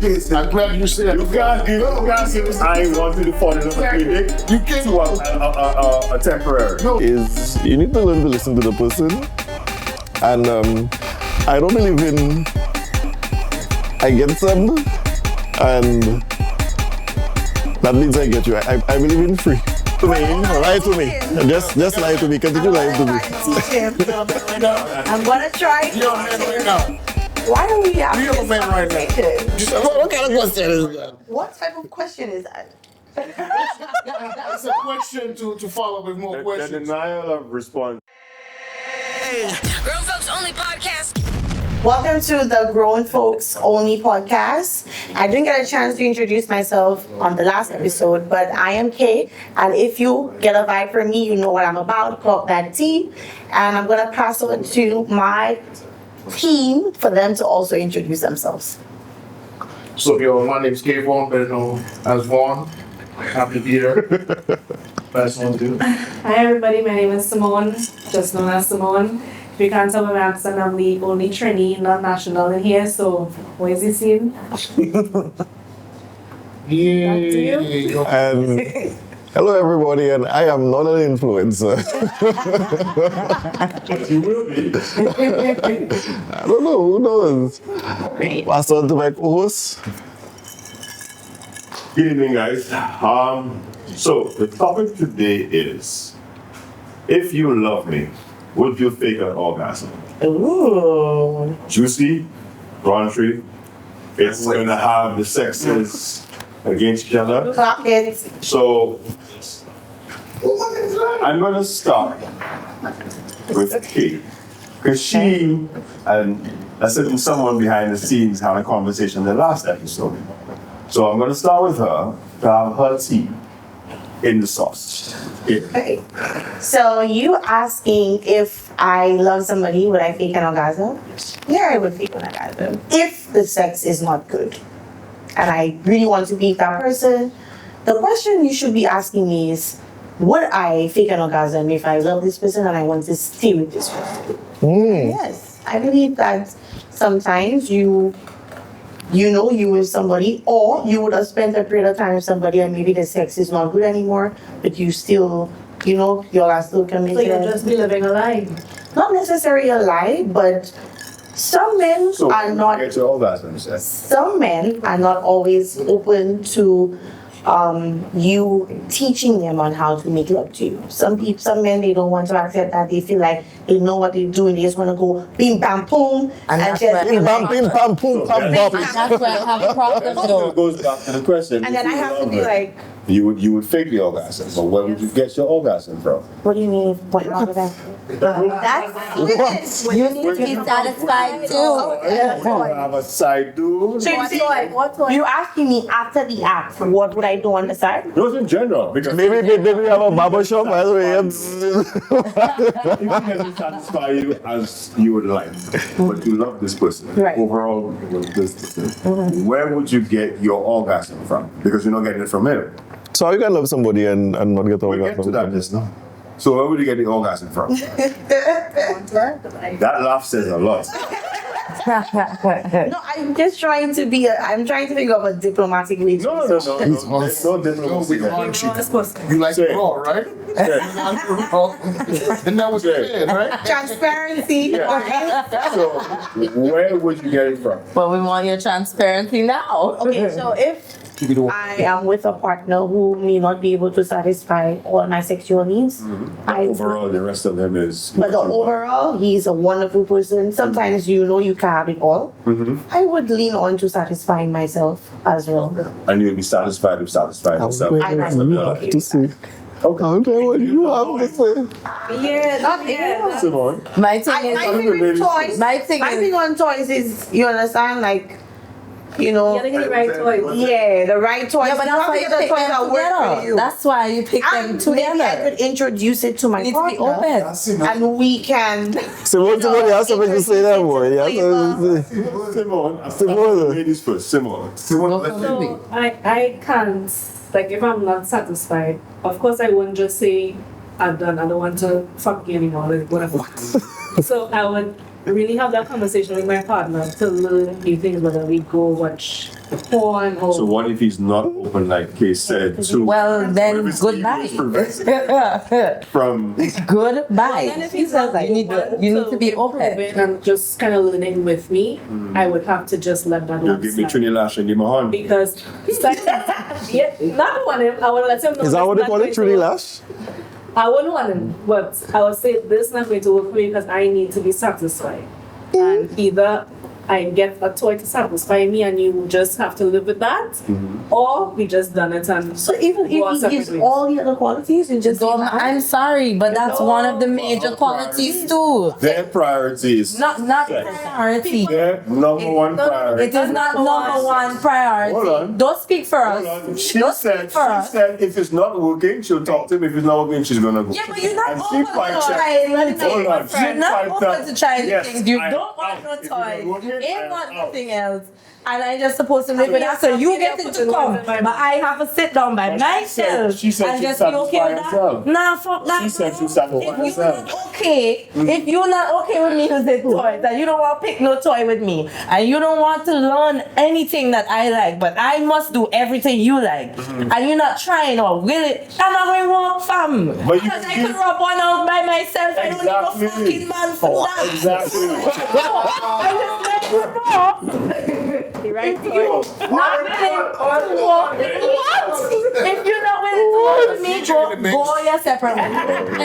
I'm glad you said You can't say I wanted to fall in love with you. You can't. To a temporary. No. Is you need to learn to listen to the person. And I don't believe in I get some and that means I get you. I believe in free. To me, lie to me. Just lie to me. Continue lying to me. I'm gonna try. You're a man right now. Why are we having You're a this man right now. conversation? What kind of question is that? What type of question is that? It's a question to follow with more The questions. denial of response. Grown Folks Only Podcast. Welcome to the Grown Folks Only Podcast. I didn't get a chance to introduce myself on the last episode, but I am Kay, and if you get a vibe from me, you know what I'm about, clock that tea, and I'm going to pass on to my team for them to also introduce themselves. So, my name's Kay Vaughn, better known as Vaughn. Happy to be here. Best one to do. Hi everybody, my name is Simone, just known as Simone. If you can't tell by my accent, I'm the only Trini, not national in here, so what is he saying? Yay. And hello everybody, and I am not an influencer. But you will be. I don't know, who knows? Pass on to my co-host. Good evening, guys. So the topic today is: if you love me, would you fake an orgasm? Ooh. Juicy, raunchy. It's gonna have the sexes against each other. Clock it. So I'm gonna start with Kate, because she and I said someone behind the scenes had a conversation in the last episode. So I'm gonna start with her to have her tea in the sauce. Yeah. Okay. So you asking if I love somebody, would I fake an orgasm? Yeah, I would fake an orgasm. If the sex is not good and I really want to be with that person, the question you should be asking me is, would I fake an orgasm if I love this person and I want to stay with this person? Yes. I believe that sometimes you with somebody, or you would have spent a period of time with somebody and maybe the sex is not good anymore, but you still, y'all are still committed. So you'll just be living a lie. Not necessarily a lie, but some men So are not. get your orgasms. Some men are not always open to you teaching them on how to make love to you. Some men, they don't want to accept that. They feel like they know what they're doing. They just want to go bim bam boom and that's just where- Bim bam boom bam bam. That's where I have a problem It though. goes back to the question. and then I have to be like, you would fake the orgasm. So where would you get your orgasm from? what do you mean? What how did I? That's you need to be satisfied too. Have a side dude. So you asking me after the act, what would I do on the side? Those in general, because Maybe we have a barber shop, by the way. if it doesn't satisfy you as you would like, but you love this person, Right. overall with this person, where would you get your orgasm from? Because you're not getting it from him. So how you can love somebody and not get We'll get to orgasm? that just now. So where would you get the orgasm from? That laugh says a lot. No, I'm just trying to I'm trying to figure out a diplomatic way to No. There's no diplomacy there. You like Say it it. raw, right? And that was good, right? transparency. So where would you get it from? But we want your transparency now. Okay, so if I am with a partner who may not be able to satisfy all my sexual needs, Overall, the rest of them is. but the overall, he's a wonderful person. Sometimes you can have it all. I would lean on to satisfying myself as well. And you'll be satisfied with satisfying yourself. I like You have to say. Okay. I don't know what you have to say. Simone. My thing My is, thing on toys. My thing My is- thing on toys is, you understand, like, You gotta get the right toys. yeah, the right toys. yeah, but You that's have why to you get the pick toys them that work for together. you. That's why you pick them And maybe I together. could introduce it to my You need to be partner, open. and we can. Simone, you have something to say there, boy. You have something to say. Simone. Simone. Ladies first. Simone. So I can't, like if I'm not satisfied, of course I wouldn't just say I'm done, I don't want to fuck you anymore, like whatever. So I would really have that conversation with my partner to learn new things, whether we go watch porn or So what if he's not open, like Case said? So Well, then what if it's goodbye. from Goodbye. And if He he's says not you need to be prove open. it and just kind of learning with me, I would have to just let that you one give me slide. Trini Lash and give me a horn. Because it's like, yeah, not want him. I would let him know. Is that this what they not call going it, to Trudy work. Lash? I wouldn't want him, but I would say this is not going to work for me because I need to be satisfied. And either I get a toy to satisfy me and you just have to live with that, or we just done it and So even go our if he separate gives ways. all the other qualities, you just I'm sorry, but that's one of the major qualities too. Their priorities. Not priority. Their number one priority. It is not number one priority. Hold on. Don't speak for us. Hold on. She Don't said, speak for us. if it's not working, she'll talk to him. If it's not working, she's gonna go. Yeah, but you're not And open she to piped up. trying anything. Hold on. She You're not piped open up. to trying Yes, things. You I don't want am. no If it's not toys. working, Ain't I am want out. nothing else. And I just supposed to live with that. So you get it to come. But I have to sit down by myself she said and she'd just be okay satisfy with that. herself. Nah, fuck that. She said she'd bro. satisfy If you're herself. not okay, if you're not okay with me using toys, and you don't want to pick no toy with me, and you don't want to learn anything that I like, but I must do everything you like, and you're not trying or will it, I'm not going to work, fam. But you Because can I give- could rub one out by myself. I don't need no Exactly. fucking man for that. Exactly. I just let you know. right If you're not willing to walk, what? If you're not willing to walk with me, go your separate way.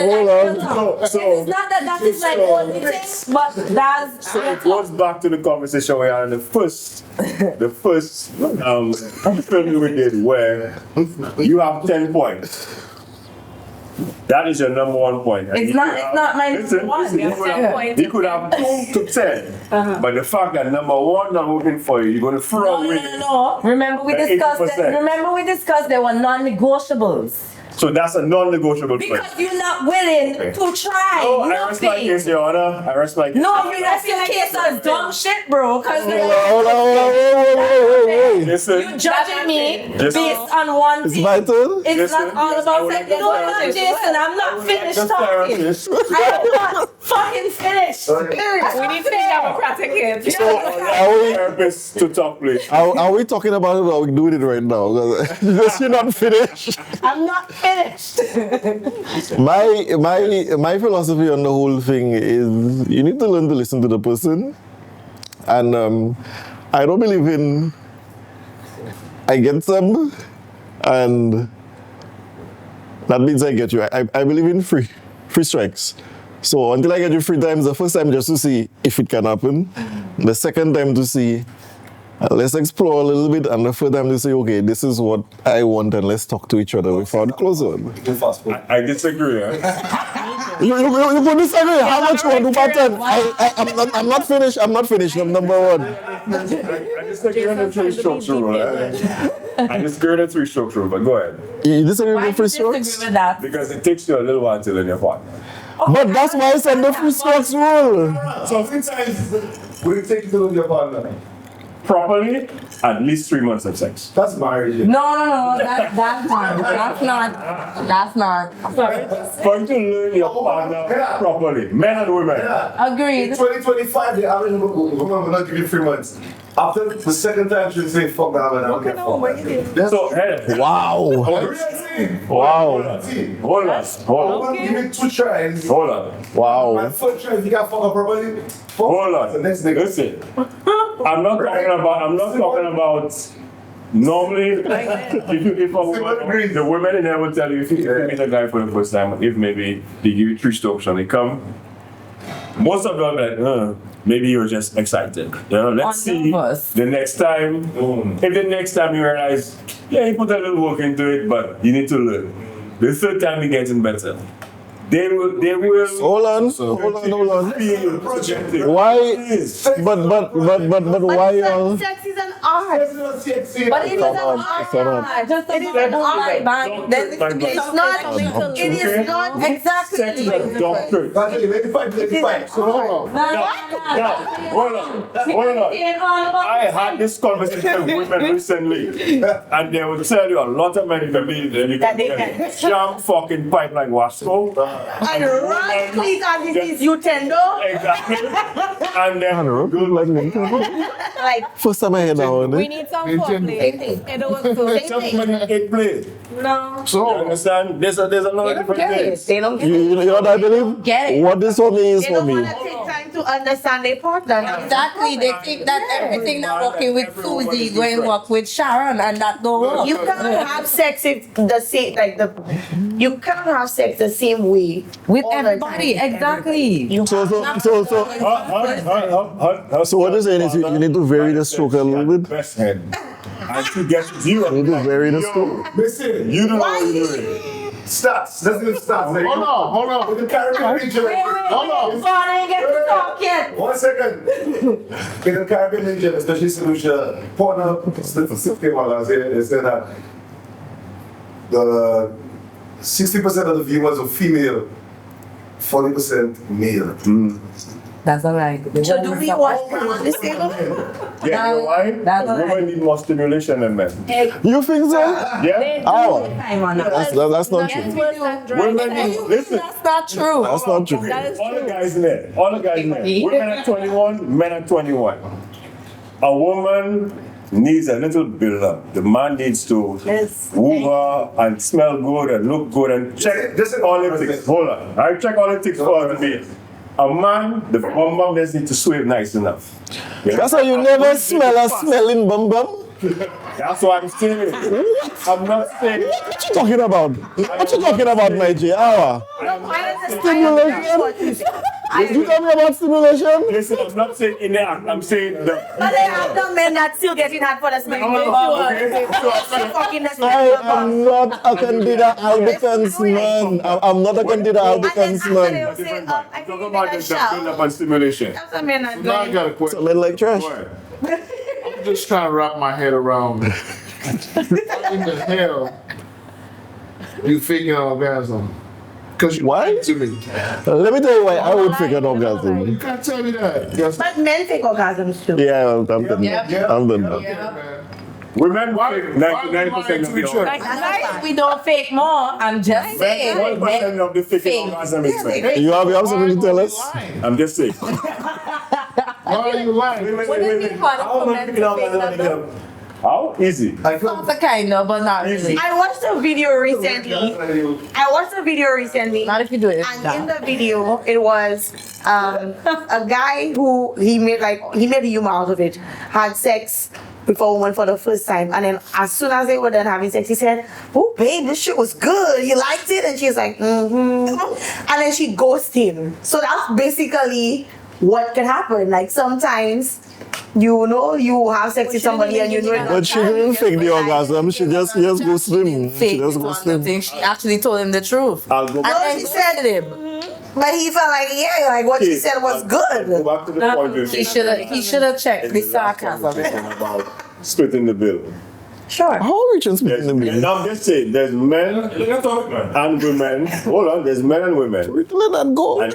Hold on. It's not that is like only thing, but that's So it goes back to the conversation we had in the first film we did where you have 10 points. That is your number one point. And It's he not- could it's have- not my listen, one. listen, You he have could 10 have- points. He could have 2 to 10. But the fact that number one not working for you, you're going to throw away. no. Remember we The discussed 80%. Remember we discussed there were non-negotiables. So that's a non-negotiable point. Because you're not willing to try. Oh, I rest my nothing. case, Your Honor. I rest my case. No, you rest your case on dumb shit, bro. Because Hold on, wait. Listen. you judging me Listen. based on one It's thing. my turn? It's Listen, not all yes, I about would sex. like No, the no, therapist. Jason, I'm not finished The talking. therapist. I am not fucking finished. We need to be democratic here. Allow the therapist to talk, please. Are we talking about it or are we doing it right now? Because you're not finished. I'm not finished. My philosophy on the whole thing is you need to learn to listen to the person. And I don't believe in I get some and that means I get you. I believe in free strikes. So until I get you 3 times, the first time just to see if it can happen. The second time to see let's explore a little bit, and the third time to say, okay, this is what I want, and let's talk to each other without closer. I disagree. Eh? You could disagree. How much you want to pattern? I'm not finished. I'm number one. I disagree on the 3-stroke rule. I disagree on the 3-stroke rule, but go ahead. You disagree Why with do free you strokes? disagree with that? Because it takes you a little while to learn your partner. But that's why I said the free strokes rule. So sometimes would it take you to learn your partner? Properly, at least 3 months of sex. That's marriage. No, that's not. That's not. For you to learn your partner properly, men and women. Agreed. 2025, the average woman will not give you 3 months. After the second time, she'll say, fuck that, man, I don't care. So, hey, Wow. hold on. Woman give me 2 tries. Hold on. My Wow. first try, if you can't fuck her properly, fuck Hold the on. next nigga. Listen. I'm not talking about normally if a woman, the women in there will tell you if you meet a guy for the first time, if maybe they give you 3 strokes and they come, most of them are like, maybe you're just excited. You know, let's see nervous. the next time. If the next time you realize, yeah, you put a little work into it, but you need to learn. The third time you're getting better. They will Hold on. feel projected. Why? But why y'all? Sex is an art. It's not sexy. But it is an on, art. it's on. Just an art, man. Then It's not. It is not exactly. Sex is a doctorate. But hey, let me fight. So hold on. Now, hold on. I had this conversation with women recently, and they will tell you a lot of men can be That they can. jam fucking pipe like Wasco. And right click on this utendo. Exactly. And then Good like me. Like First time I heard that one. money. We need some Same foreplay. It was good. Somebody it play. No. You So, understand? There's another different thing. They don't get You know what I believe? Get it. What this for me is They for don't me. want to take time to understand their partner. Exactly. They think that everything that working with Susie going to work with Sharon, and that don't work. You can't have sex if the same you can't have sex the same way With all the everybody, time. exactly. So what you're saying is you need to vary the stroke a little bit. Best head. And she gets you. You need to vary the stroke. Listen, You don't know what you're doing. stats. Let's do stats. Like, hold on. with the Caribbean region. Hold on. Go on and get to talk yet. 1 second. In the Caribbean region, especially St. Lucia, partner specifically what I was saying is that the 60% of the viewers are female, 40% male. That's all right. So do we watch on this table? Yeah, you know why? That's all Women right. need more stimulation than men. You think so? Yeah? Oh, Time on that. that's not true. Women need, listen, That's not true. That's not true. That is all the true. guys in there, all the guys in there. Women at 21, men at 21. A woman needs a little build up. The man needs to Yes. woo her and smell good and look good and check This is all the things. Hold on. I check all the things for her to be. A man, the bum bum just need to swim nice enough. Yeah? That's why you never smell a smelling bum bum. That's what I'm saying. I'm not saying. What you talking about? What you talking about, my J? Hour. Stimulation? You talking about stimulation? Listen, I'm not saying in the act. I'm saying the. But they have the men that still getting hot for the smell. Okay. I am not a candida albicans man. I'm not a candida albicans man. Different man. Talk about the build up and stimulation. That's what men are Now I doing. got a question. Men like trash. Go ahead. I'm just trying to wrap my head around what in the hell you fake an orgasm? Because you Why? lied to me. Let me tell you why I would fake an You orgasm. can't tell me that. Yes. But men take orgasms too. Yeah, I'm done. I'm done now. Women Why- fake why 99% of we the try- orgasm. That's why we don't fake more. I'm just saying. 1% of the faking orgasm is fake. You have something to tell Why us? are you lying? I'm just saying. Why are you lying? What do you mean hard How for am I men picking to out fake that though? another How easy? I feel Not a kind of, but not really. I watched a video recently. Not if you do it. And in the video, it was a guy who he made a humor out of it. Had sex with a woman for the first time, and then as soon as they were done having sex, he said, "Oh, babe, this shit was good. You liked it?" And she's like, "Mm-hmm." And then she ghosted him. So that's basically what can happen. Like sometimes, you know, you have sex with somebody and you know it. But she didn't fake the orgasm. She just go swim. She Fake just it go on swim. the thing. She actually told him the truth. I'll go And back. then she said- ghosted him. But he felt like, yeah, like what she said was Go good. back to the point we He should have checked in the the last sarcasm. conversation about splitting the bill. Sure. How are we just making the meeting? Now I'm just saying, there's men and women. Hold on, there's men and women. Let that go. And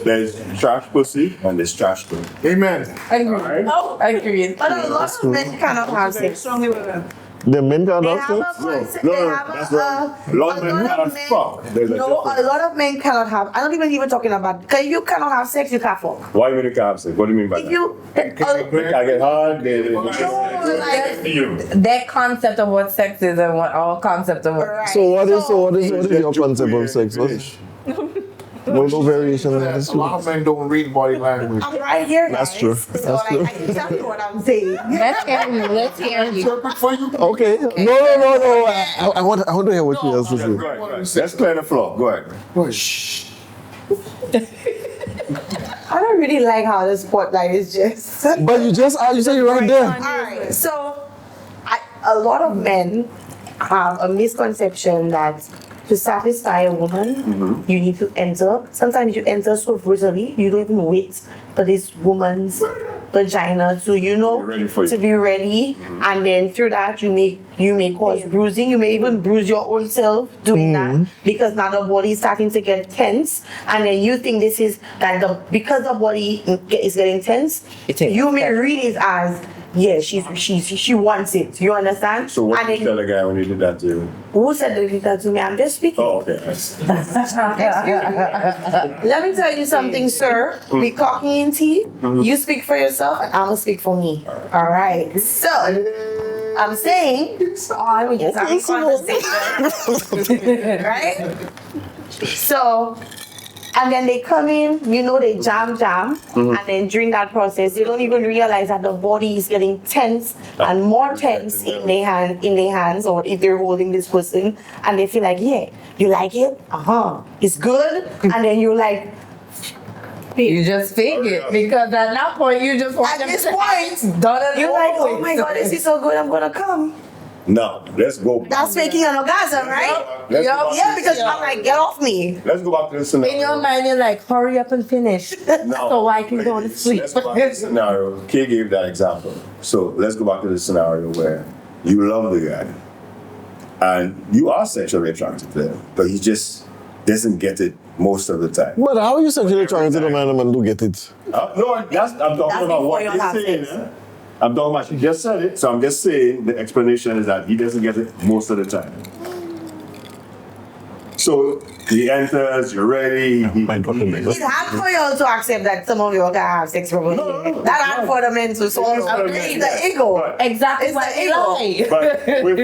there's trash pussy and there's trash pussy. Amen. Agreed. Oh, agreed. But a lot of men cannot have sex. Strongly with them. The men can They have have sex? a concept. No, They have that's a, wrong. A lot of men cannot fuck. There's a No, difference. a lot of men cannot have. I'm not even talking about. Because if you cannot have sex, you can't fuck. Why you can't have sex? What do you mean by If that? you, I get hard. like, You. Their concept of what sex is and what our concept of what. right. So what is your concept of sex? No variation there. That's A lot true. of men don't read body language. I'm right here, guys. That's true. So That's like, true. I can tell you what I'm saying. Let's hear you. Let's hear you. Interpret for you. Okay. No. I want to hear what she has to say. Go ahead. Let's clear the floor. Go ahead. I don't really like how the spotlight is just. But you said you're right there. Alright, so a lot of men have a misconception that to satisfy a woman, you need to enter. Sometimes you enter so brutally, you don't even wait for this woman's vagina to, ready for you. to be ready. And then through that, you may cause bruising. You may even bruise your own self doing that because now the body is starting to get tense. And then you think this is because the body is getting tense, It is. you may read it as yeah, she wants it. You understand? So what And did you tell then, the guy when you did that to you? who said they did that to me? I'm just speaking. Oh, okay. Let me tell you something, sir. Be cocky and tea. You speak for yourself, and I'm gonna speak for me. All right. So I'm saying, we just having conversation, right? So. And then they come in, they jam, and then during that process, they don't even realize that the body is getting tense and more tense in their hands, or if they're holding this person, and they feel like, yeah, you like it? It's good. And then you're like, You just fake it because at that point you just want at them this to point, done and you're like, over oh with. my God, this is so good, I'm gonna come. Now, let's go. That's faking an orgasm, right? Let's go back to Yeah, the because I'm scenario. like, get off me. Let's go back to the scenario. In your mind, you're like, hurry up and finish so I can go to sleep. Let's go back to the scenario. Kay gave that example. So let's go back to the scenario where you love the guy and you are sexually attracted to him, but he just doesn't get it most of the time. But how are you sexually trying to the man to get it? No, I'm talking about before what you you're have saying. sex. I'm talking about, she just said it, so I'm just saying the explanation is that he doesn't get it most of the time. So he enters, you're ready. It's hard for y'all to accept that some of y'all can have sex probably. That hard for the men to so it's the ego. Exactly It's what the I ego. like. But with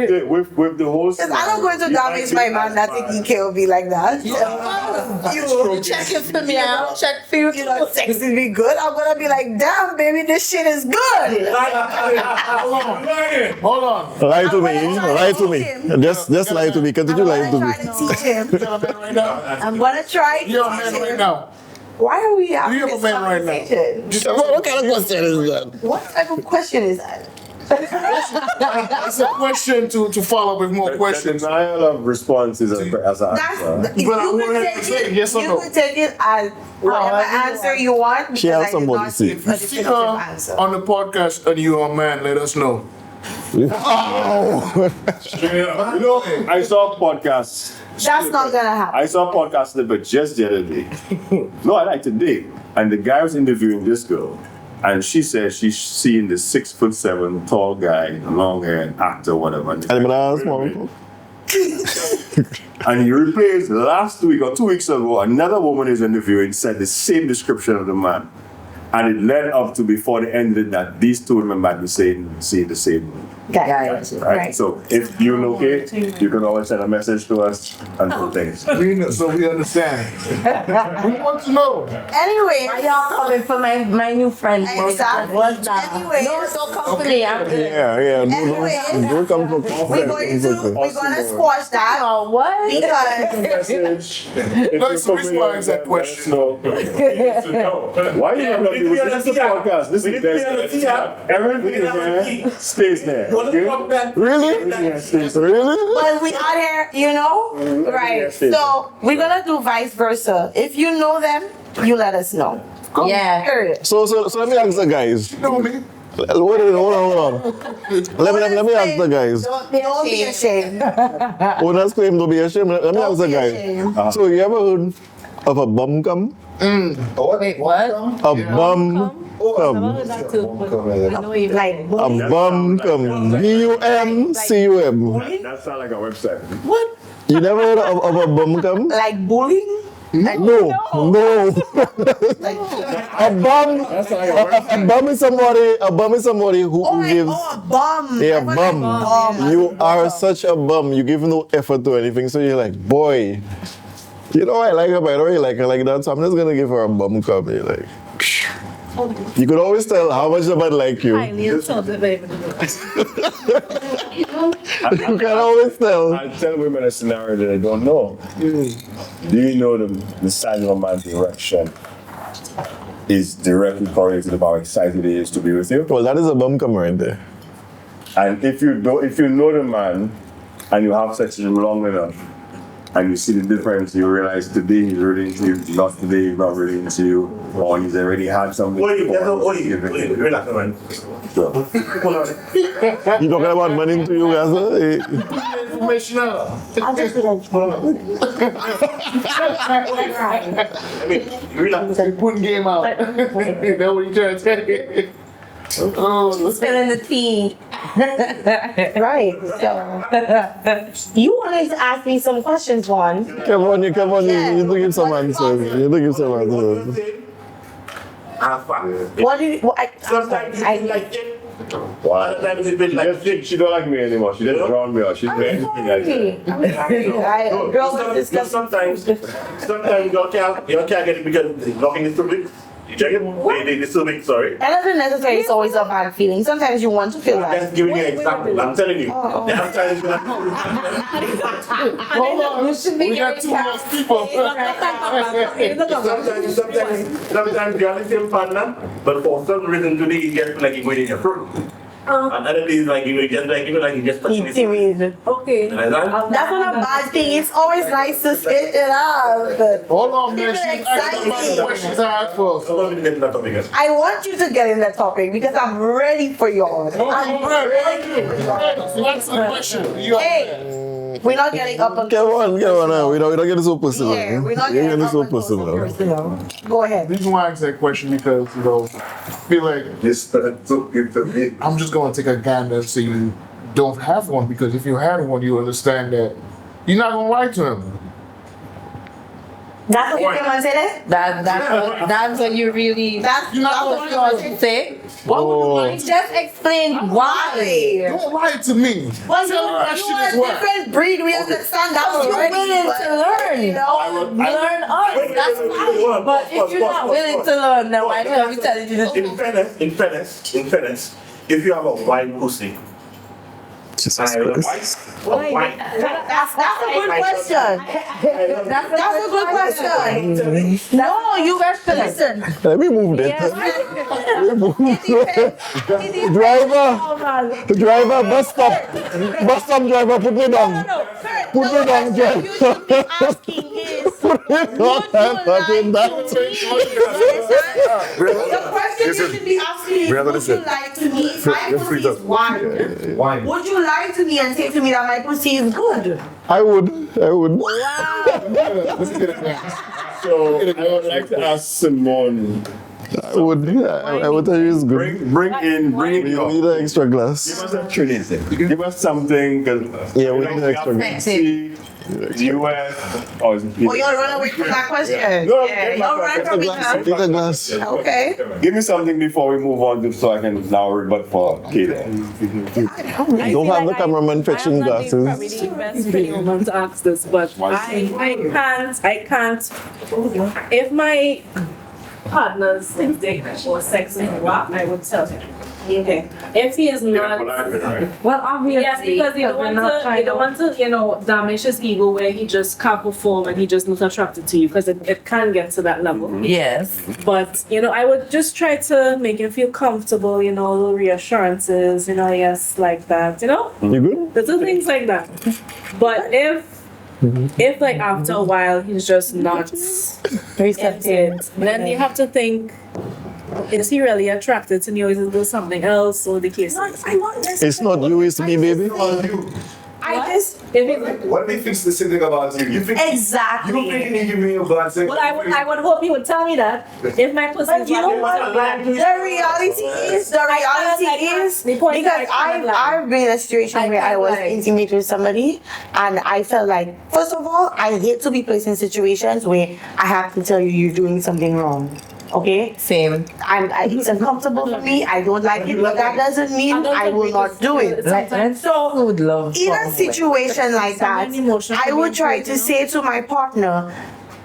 the whole Because I'm not going to damage my man that think he can be like that. You check it for me, I'll check for you. Sex is be good. I'm gonna be like, damn, baby, this shit is good. Hold on. Lie to me. I'm gonna Lie to teach me. him. Just lie to me. Continue I'm lying to gonna me. try to teach him. You got a man right now? I'm gonna try to You're a teach man him. right now. Why are we having You have a this man right now. conversation? What kind of question is that? What type of question is that? It's a question to follow up with more The questions. denial of response is as an That's answer. you But I could wanted to take say it. yes or You no. could take it as whatever answer you want. She because has I did somebody not to say. give a If you see definitive her answer. on the podcast and you're a man, let us know. You know, I saw podcasts. That's not gonna happen. I saw a podcast but just the other day. No, I like today. And the guy was interviewing this girl. And she said she's seen the 6'7" tall guy, long hair, actor, whatever. And I'm gonna ask more. And he replaced last week or 2 weeks ago, another woman is interviewing said the same description of the man. And it led up to before the ended that these two women might be seeing the same Okay. right? So if you locate, you can always send a message to us and do things. We know, so we understand. We want to know. Anyway, Why y'all coming for my new friend? Exactly. What's that? Anyways. No, don't come for me. I'm good. Yeah. Anyways. Don't come for we're gonna squash that Oh, what? because Message. Let's respond that question. Why you not doing this? This is a podcast. This is everything in there stays there. Okay? Really? Everything stays there. Really? but we out here, right? So we're gonna do vice versa. If you know them, you let us know. Yeah. Period. So let me ask the guys. You know me. Hold on. Let me ask the guys. Don't be ashamed. Owners claim to be ashamed. Let me ask the be guys. ashamed. So you ever heard of a bum cum? Wait, what? A bum cum. Like A bum cum. BUMCUM. That sounds like a website. what? You never heard of a bum cum? Like bullying? No. A bum is somebody who gives. a bum. Yeah, bum. You are such a bum. You give no effort to anything. So you're like, boy, you know I like her, but I don't really like her like that. So I'm just gonna give her a bum cup. You're like, you could always tell how much somebody like you. You can always tell. I tell women a scenario that I don't know. Do you know the size of a man's erection is directly correlated to how excited he is to be with you? Well, that is a bum cum right there. And if you know the man and you have sex with him long enough and you see the difference, you realize today he's really into you, not today he's not really into you, or he's already had something. So, You talking about money to you guys? Information out. He putting game out. That's what he trying to tell you. Spilling the tea. Right. So you wanted to ask me some questions, Juan. Come on, you do give some answers. You do give some answers. What do you? Sometimes I it's like it. Why? Sometimes it's been like She don't like me anymore. She just drowned me out. She's doing anything like that. Girls are discussing. sometimes you can't get it because the blocking is too big. You check it? It's too big, sorry. That doesn't necessarily it's always a bad feeling. Sometimes you want to feel I'm that. just giving you an example. I'm telling you. Oh. There are times when Hold on. We got two more people. sometimes you're the same partner, but for some reason today you get like you're going in your throat. And other days like you just touching it. Intimidated. Okay. Like that. That's not a bad thing. It's always nice to spit it out. Hold on, man. People are She's asking about the excited. questions I asked for. So let me get that topic. I want you to get in that topic because I'm ready for y'all. I'm ready. Answer the question. You Hey, we're not getting up on. Come on now. We don't get so personal. Yeah, we're not You're getting getting up so on close personal. personal. Go ahead. The reason why I asked that question because, I feel like This took it to me. I'm just going to take a gander and say you don't have one because if you had one, you understand that you're not going to lie to him. That's what you want to say there? That's what you really. That's what you want to say. Why would you lie? Just explain why. Don't lie to me. Well, Tell her that you shit are is a whack. different breed. We understand that You're already. willing but, to learn. you know, Learn us. That's fine. But if you're not willing to learn, then why should I be telling you the truth? In fairness, if you have a wine pussy, Jesus and a Christ. wine, That's a good question. That's a good question. No, you guys listen. Let me move that. Let me move. Driver, bus stop. Bus stop driver, put me down. Put me down, driver. You should be asking is, Put me down. I'm talking that. the question you should be asking is, Brother, would you listen. lie to me? If my pussy is wine, Why? would you lie to me and say to me that my pussy is good? I would. Let's get it back. so I would like to ask Simone, I would tell you it's good. bring in We your. need an extra Give glass. us a Trinity. Give us something. Yeah, we need an extra glass. US. Oh, it's Oh, you'll run away from that question. No, Yeah, you'll run from it. Take a glass. Okay. Give me something before we move on, so I can now rebut for Katie. Don't have the cameraman fetching glasses. Probably the best woman to ask this, but I can't. If my partner's dick or sex is whack, I would tell him. Okay. If he is not, Well, obviously. yes, because you don't want to, damage his ego where he just can't perform and he just not attracted to you, because it can get to that level. Yes. But, I would just try to make him feel comfortable, little reassurances, yes, like that, You good? little things like that. But if like after a while he's just not receptive, then you have to think, is he really attracted to me, or is it something else, or the case? It's not you, it's me, baby. What if he thinks the same thing about you? You think Exactly. you think he give me a bad thing? Well, I would hope he would tell me that if my pussy But is you know not- what? The reality is, The point is, because I can't lie. I've been in a situation where I was intimate with somebody, and I felt like, first of all, I hate to be placed in situations where I have to tell you you're doing something wrong. Okay? Same. It's uncomfortable for me. I don't like it, but that doesn't mean I will not do it. So would love. In a situation like that, I would try to say to my partner,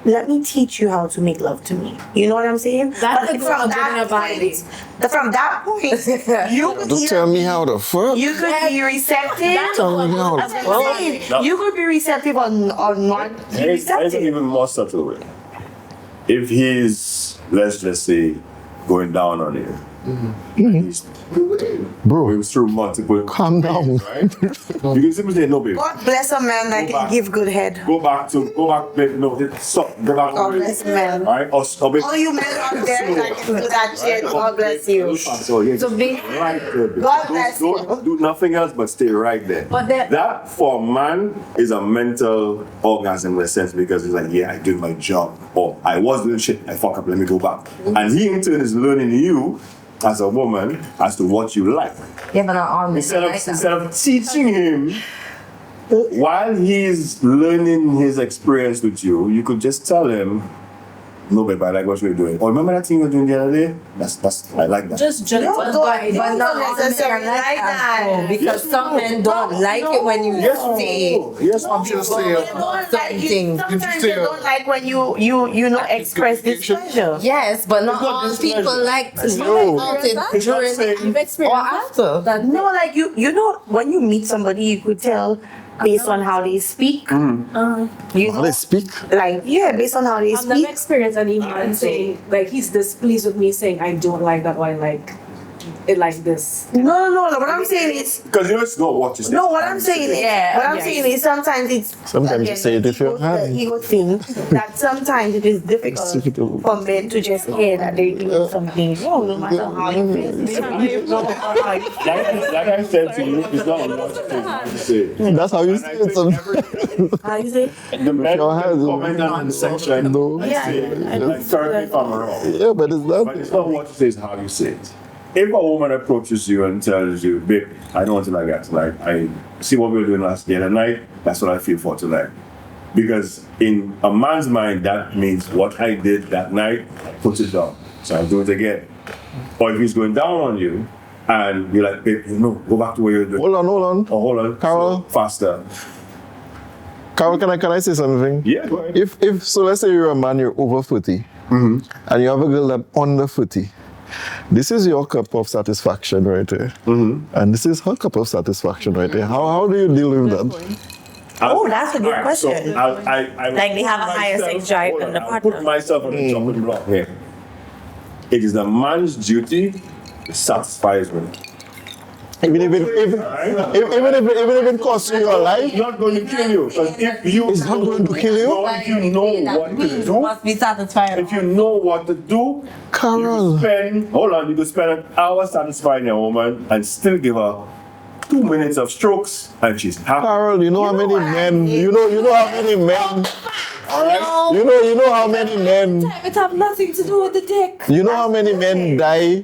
let me teach you how to make love to me. You know what I'm saying? That's But a girl getting a body. from that point, you could Don't tell me how to fuck. you could be receptive. Tell me how That's to what I'm saying. You could be receptive or not be Here's an receptive. even more subtle way. If he's, let's just say, going down on you, he's Bro, going through multiple. calm down. Right? You can simply say, no, babe. God bless a man that can give good head. Go back, babe. No, stop. Go back. God bless a man. Right? Or stop it. All you men out there that can do that shit, God bless you. So, yeah, So be- right there. babe. God bless you. Don't do nothing else but stay right there. But that- That for a man is a mental orgasm in a sense, because it's like, yeah, I did my job, or I was doing shit, I fuck up, let me go back. And he in turn is learning you as a woman as to what you like. Yeah, but not all men Instead of, like that. instead of teaching him while he's learning his experience with you, you could just tell him, no, babe, I like what you're doing. Or remember that thing you were doing the other day? That's I like that. Just gentle No, guidance. But not all men necessarily like like that. that. though, Because some men don't like it when you say Yes, I'm just saying. They don't like certain you. things. Sometimes they don't like when you know express displeasure. Yes, but not It's not all displeasure. people like to No. felt it It's not during saying- You've or experienced after. that. No, like you know, when you meet somebody, you could tell based on how they speak. You How know, they speak? like based on how they I've never speak. experienced any man saying, like, he's displeased with me saying, I don't like that, or I like it like this. No. What I'm saying is, Because you know it's not what you say. no. What I'm saying is, Yeah, what I'm yes. saying is, sometimes it's Sometimes you say it with your the hand. ego thing that sometimes it is difficult difficult. for men to just hear that they're doing something wrong, no matter how you feel. Like I said to you, it's not what you say. That's how you say it sometimes. How you say? The men your hands can comment on the section. No. and say, like, correct me if I'm wrong. Yeah, but it's But not. it's not what you say, it's how you say it. If a woman approaches you and tells you, babe, I don't want to like that tonight. I see what we were doing last day and night, that's what I feel for tonight. Because in a man's mind, that means what I did that night, put it down. So I'll do it again. Or if he's going down on you and you're like, babe, go back to where you're doing. Hold on. Oh, hold on. Carol. So, faster. Carol, can I say something? Yeah, go ahead. If so, let's say you're a man, you're over 40, and you have a girl that's under 40. This is your cup of satisfaction right there, and this is her cup of satisfaction right there. How do you deal with that? Oh, that's a good Alright, question. So I Like they have a higher sex drive hold than on, the I'll partner. put myself on the chopping block here. It is the man's duty to satisfy his women. Even if it costs you your life, It's not going to kill you. Because if you it's not going to kill you. if you know what to do, Must be satisfied. if you know what to do, Carol. you could spend an hour satisfying a woman and still give her 2 minutes of strokes and she's happy. Carol, you know how many men, you know how many men, you know how many men, It have nothing to do with the dick. you know how many men die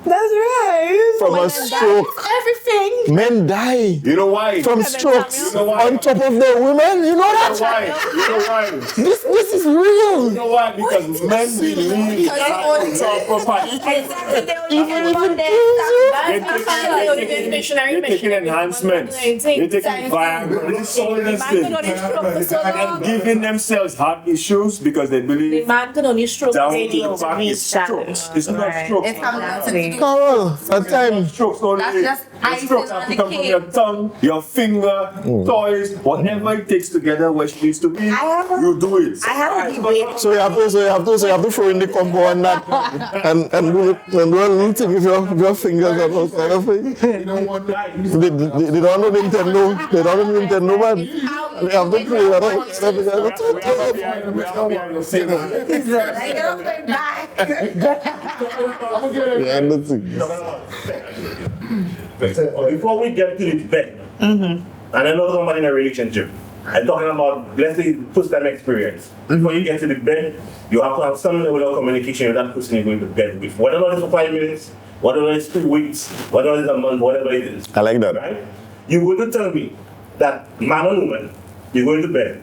That's right. from a stroke. Everything. Men die You know why? from strokes You know why? on top of their women. You know You know that? why? You know why? This is real. You know why? Because men believe that proper Even if it kills you. You're taking enhancements. You're taking Viagra. This is all this thing. And giving themselves heart issues because they The believe man can only stroke down the to the back is strokes. It's not strokes. It's something to Carol, at times. Strokes only. That's just The icing strokes on have the to come from cake. your tongue, your finger, toys, whatever it takes to get her where she needs to be. You do it. I have a debate. So you have to throw in the combo and that and do a little thing with your fingers and all kind of thing. You don't want that. They don't know Nintendo. They don't know Nintendo, man. They have to play that. Yeah, and that's it. Before we get to the bed, and I know somebody in a relationship, I'm talking about, let's say, first time experience. Before you get to the bed, you have to have some level of communication with that person you're going to bed with. Whether it's for 5 minutes, whether it's 2 weeks, whether it's a month, whatever it is. I like that. Right? You're going to tell me that man or woman, you're going to bed.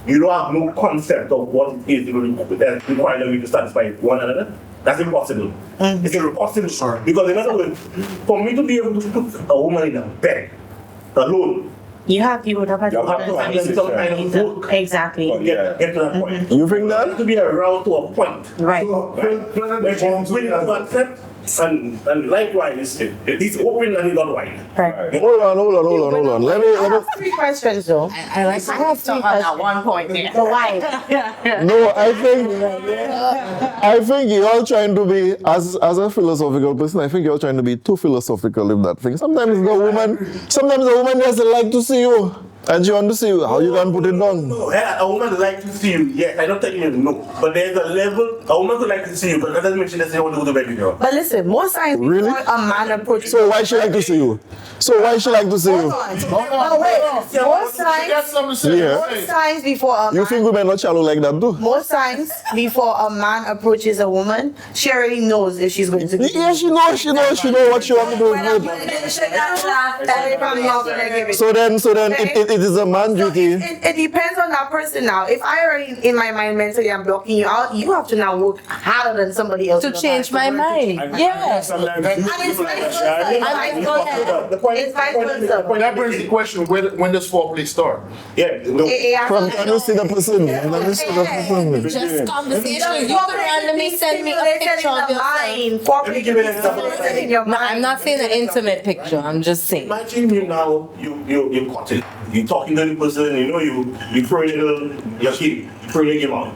You don't have no concept of what it is that requires you to satisfy one another. That's impossible. It's impossible. Because in other words, for me to be able to put a woman in a bed alone, You have to have you have to have some kind of work. Exactly. to get to that point. You think It that? has to be around to a point. Right. Which is willing to accept, and likewise, he's open and he's not wide. Right. Hold on. Let I me. have 3 questions though. I like to have three on that one point there. So why? No, I think you're all trying to be, as a philosophical person, I think you're all trying to be too philosophical in that thing. Sometimes the woman just like to see you And she want to see how you can put it down. No, yeah, a woman would like to see you. Yes, I'm not telling you no. But there's a level, a woman would like to see you, but that doesn't mean she doesn't want to go to bed with you. But listen, most times Really? before a man approaches. So why she like to see you? So why she like to see you? No, wait. Most times, Yeah. most times before a You man, think women not shallow like that too? most times before a man approaches a woman, she already knows if she's going to. Yeah, she know what she want to do with it. So then it is a man's duty. It depends on that person now. If I already in my mind mentally I'm blocking you out, you have to now work harder than somebody else To change my mind. Yeah. Sometimes And it's vice versa. It's vice versa. That brings the question: when does foreplay start? Yeah, no. From can you see the person? Let me see the person. Just conversation. You can randomly send me a picture of yourself. Let me give you an example. No, I'm not saying an intimate picture. I'm just saying. Imagine you now, you caught it. You talking to the person, you know, you throw your game, you throw your game out.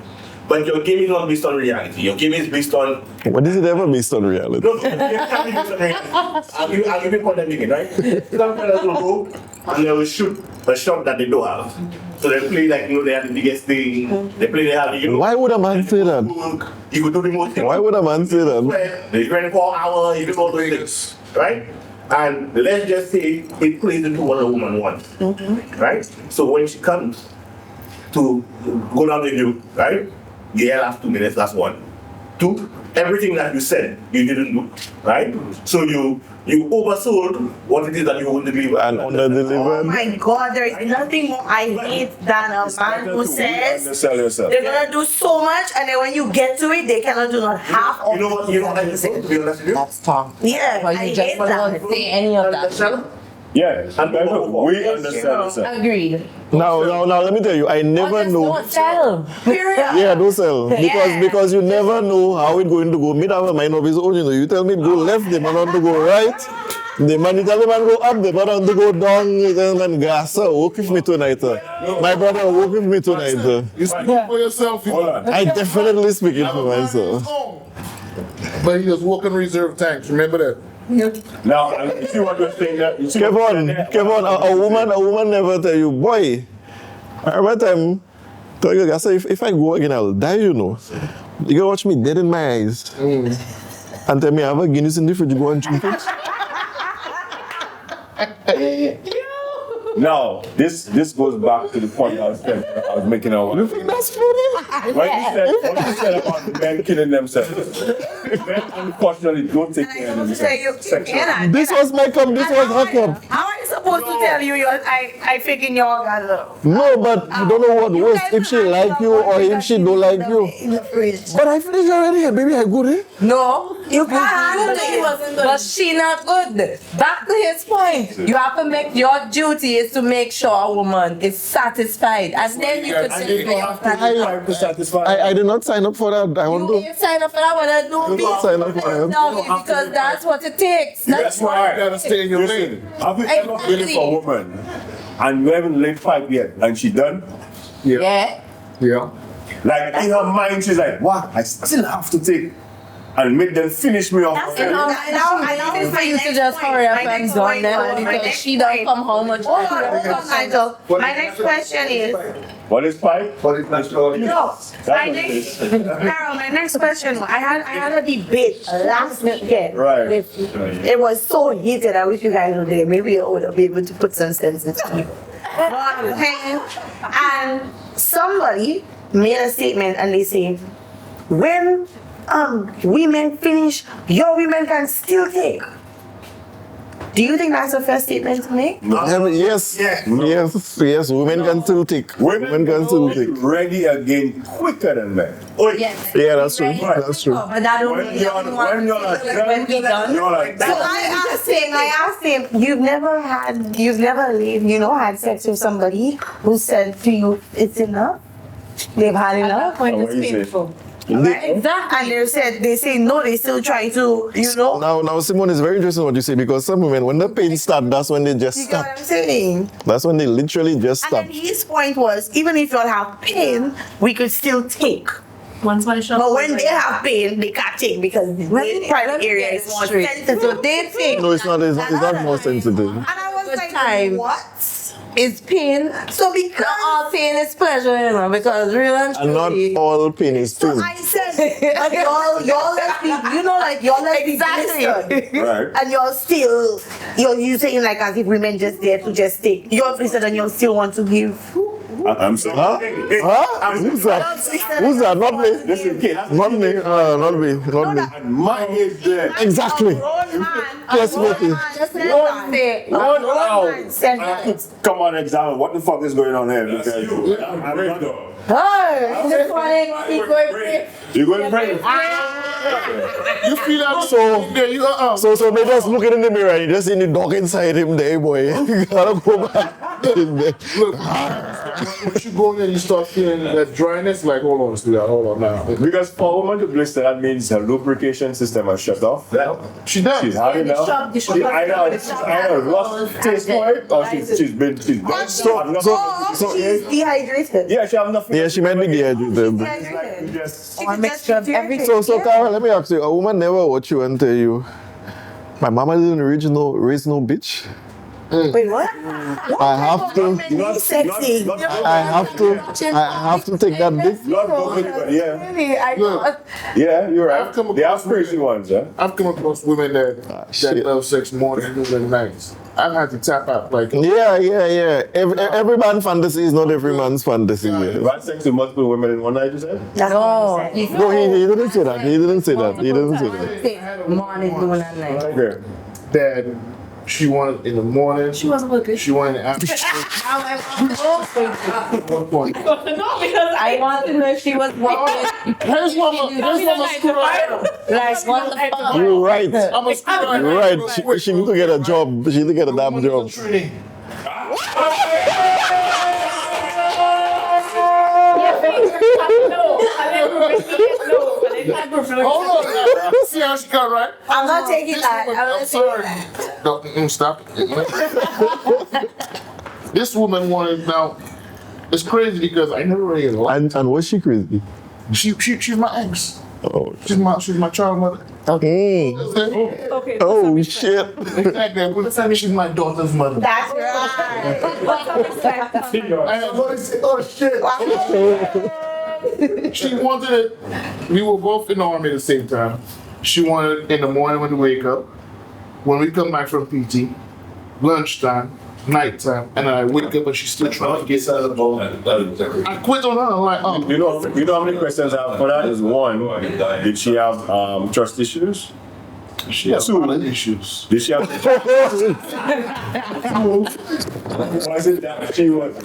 But your game is not based on reality. Your game is based on. What is it ever based on reality? No, it can't be based on reality. I'll give you content again, right? Some fellas will go and they will shoot a shot that they don't have. So they play like, you know, they have the biggest thing. They play, they have, you know. Why would a man say that? You could do the most thing. Why would a man say that? They 24 hours, you do all those things, right? And let's just say it plays into what a woman wants, right? So when she comes to go down with you, right? Yeah, last 2 minutes, that's one. Two, everything that you said, you didn't do, right? So you oversold what it is that you want to deliver. And under-delivered. Oh my God, there is nothing more I hate than a man who says Undersell yourself. they're gonna do so much, and then when you get to it, they cannot do not half of You know what I can say, to be honest with you? That's tough. Yeah, Well, I you just hate don't that. say any of that. Yeah, we understand yourself. Agreed. Now, let me tell you, I never know. Don't sell. Period. Yeah, don't sell. Yeah. Because you never know how it's going to go. Me have a mind of his own, you know. You tell me to go left, the man want to go right. The man, you tell the man go up, the man want to go down, the man gas. Walk with me tonight. My brother, walk with me tonight. You speak for yourself. Hold on. I definitely speaking for myself. But he was walking reserve tanks. Remember that. Now, you see what you're saying there? You see Come what on, you're saying come on. A woman never tell you, boy. Every time, tell you, I say, if I go again, I'll die, you know. You can watch me dead in my eyes. And tell me, I have a Guinness in the fridge, go and drink it. Now, this goes back to the point I was making out. You think that's funny? What you said about the men killing themselves. Men unfortunately don't take care of themselves sexually. This was her cup. How are you supposed to tell you I faking your orgasm? No, but you don't know what worse, if she like you or if she don't like you. In the fridge. But I finished already, baby, I good, eh? No, You can't. but she not good. Back to his point. You have to make your duty is to make sure a woman is satisfied, and then you could say Time to satisfy. I did not sign up for that. I want you to. ain't sign up for that, but I do didn't sign up for that. No, because that's what it takes. That's That's why. You gotta stay in your Listen, lane. have you ever been for a woman and you haven't laid pipe yet and she done? Yeah. Yeah. Like in her mind, she's like, what? I still have to take and make them finish me off. That's And I know it's it's for you to just hurry up and done that because she don't come home much. Hold on, Nigel. My next question is. What is pipe? What is natural? No, Carol, my next question. I had a debate last weekend. Right. It was so heated. I wish you guys were there. Maybe I would be able to put some sense into people. And somebody made a statement and they say, when women finish, your women can still take. Do you think that's a fair statement to make? Yes, women can still take. Women can still take. Ready again quicker than men. Yes. Yeah, that's true. That's true. But that don't When mean you're that you want when to you're take it when we done. you're like So I asked him, you've never had sex with somebody who said to you, it's enough? They've had enough? When What it's is it? painful. Exactly. And they say no, they still try to, Now, Simone, it's very interesting what you say because some women, when the pain starts, that's when they just You get stop. what I'm saying? That's when they literally just And stop. then his point was, even if you all have pain, we could still take. Once my shop. But when they have pain, they can't take because the private area is more sensitive. So they think No, it's not. It's not more sensitive. And I was like, time. what? is pain. So Not because all pain is pleasure, you know, because real and And not truly. all pain is so pain. I said, but y'all let's be, you know, like y'all let's be blistered. Right. And you're saying like as if women just there to just take. You're blistered and you still want to give. I'm sorry. Huh? Huh? Who's that? Who's that? Not me. Listen, kid, Not me. Not me. Not me. my age there. Exactly. Yes, Vicky. Come on, examine what the fuck is going on here. Because I'm not. Oh, this morning he going to You going to pray? You feel that? So- Yeah, you So they just looking in the mirror and you just see the dog inside him there, boy. You gotta go back. Look, once you go in there, you start feeling that dryness. Like, hold on, sweetheart, hold on now. Because for a woman to blister, that means her lubrication system has shut off. She does. She's had enough. She either lost taste for it or she's been She's dehydrated. yeah, she have nothing. Yeah, she might be dehydrated. Dehydrated. Just Or a mixture of everything. So Carol, let me ask you, a woman never watch you and tell you, my mama didn't raise no bitch. Wait, what? I have to Sexy. I have to take that dick. not public, but yeah. Really, I Look, Yeah, you're I've right. come They have across crazy ones, huh? I've come across women that shit. love sex more than women nights. I've had to tap out like. Yeah. Every man's fantasy is not every man's fantasy. You Yeah. had sex with multiple women in one night, you said? That's No, what he said. No, he didn't say that. He didn't say that. He didn't say that. morning, noon, and night. Okay. That she wanted in the morning. She wasn't looking. She wanted in the afternoon. One point. No, because I want to know if she was wicked. Here's one of my screw Like, what the fuck? You're right. I'm a screw up. You're right. She need to get a job. She need to get a damn job. Hold on. See how she got right? I'm not taking that. I'm sorry. No, stop. This woman wanted now. It's crazy because I never really liked. And was she crazy? She's my ex. Oh. She's my child mother. Okay. Okay. Oh shit. Exactly. Well, she's my daughter's mother. That's right. Oh shit. She wanted it. We were both in the army at the same time. She wanted it in the morning when we wake up, when we come back from PT, lunchtime, nighttime, and then I wake up and she's still trying to get out of the bowl. I quit on her. I'm like, oh. You know how many questions I have for that? Is one, did she have trust issues? She has a lot of issues. Did she have why is it that she was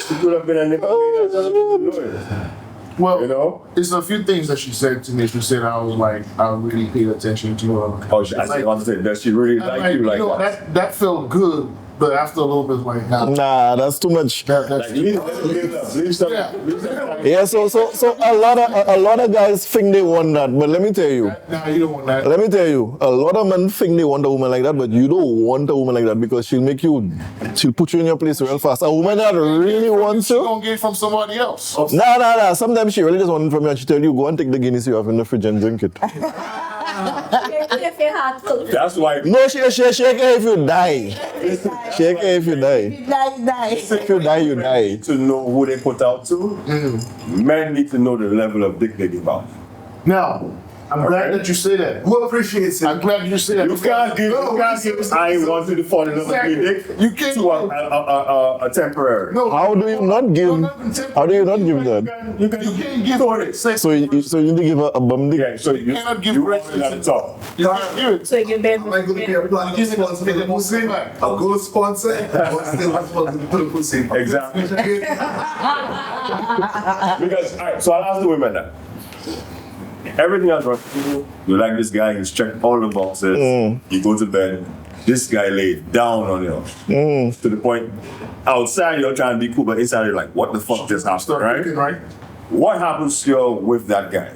she could have been a nigga. Well, You know? it's a few things that she said to me. She said I was like, I really paid attention to her. Oh, I see what I'm saying. Does she really I'm like you like know, that? that felt good, but after a little bit, like, Nah, that's too much. that's Like, leave some. Yeah. Yeah, so a lot of guys think they want that, but let me tell you. Nah, you don't want that. Let me tell you, a lot of men think they want a woman like that, but you don't want a woman like that because she'll put you in your place real fast. A woman that really wants You're you, gonna get it from somebody else. nah. Sometimes she really just wants it from you and she tell you, go and take the Guinness you have in the fridge and drink it. That's why No, she care if you die. She care if you die. If you die, you die. to know who they put out to, men need to know the level of dick they give out. Now, I'm glad that you say that. Who appreciates it? I'm glad you say that. You can't give I ain't want you to fall in love with me dick You can't. to a temporary. No. How do you not give? How do you not give that? You can give it. So you need to give her a bum dick. yeah, so you cannot give you breast want it at the top. You can't give it. So you get bed Am I going to be a black sponsor for the pussy? A good sponsor, but still responsible for the pussy. Exactly. Because alright, so I'll ask the women that. Everything else right, you like this guy, he's checked all the boxes, you go to bed, this guy laid down on you. To the point outside you're trying to be cool, but inside you're like, what the fuck just happened, Start right? thinking, right? What happens to you with that guy?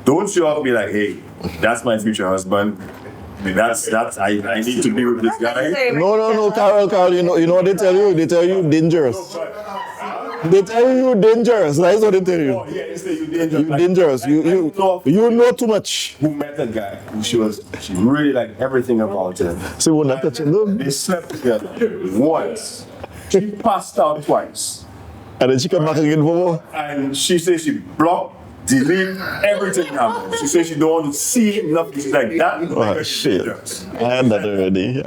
Don't you all be like, hey, that's my future husband. That's I need to be with this guy. No, Carol, you know what they tell you? They tell you dangerous. They tell you you're dangerous. That's what they tell you. Oh, yeah, they say you're dangerous. You're dangerous. You know too much. Who met a guy who she really liked everything about him. So we're not touching them. They slept together once. She passed out twice. And then she come back again for more. And she says she blocked, delete everything now. She says she don't want to see nothing. She's like that. Oh, shit. I had that already.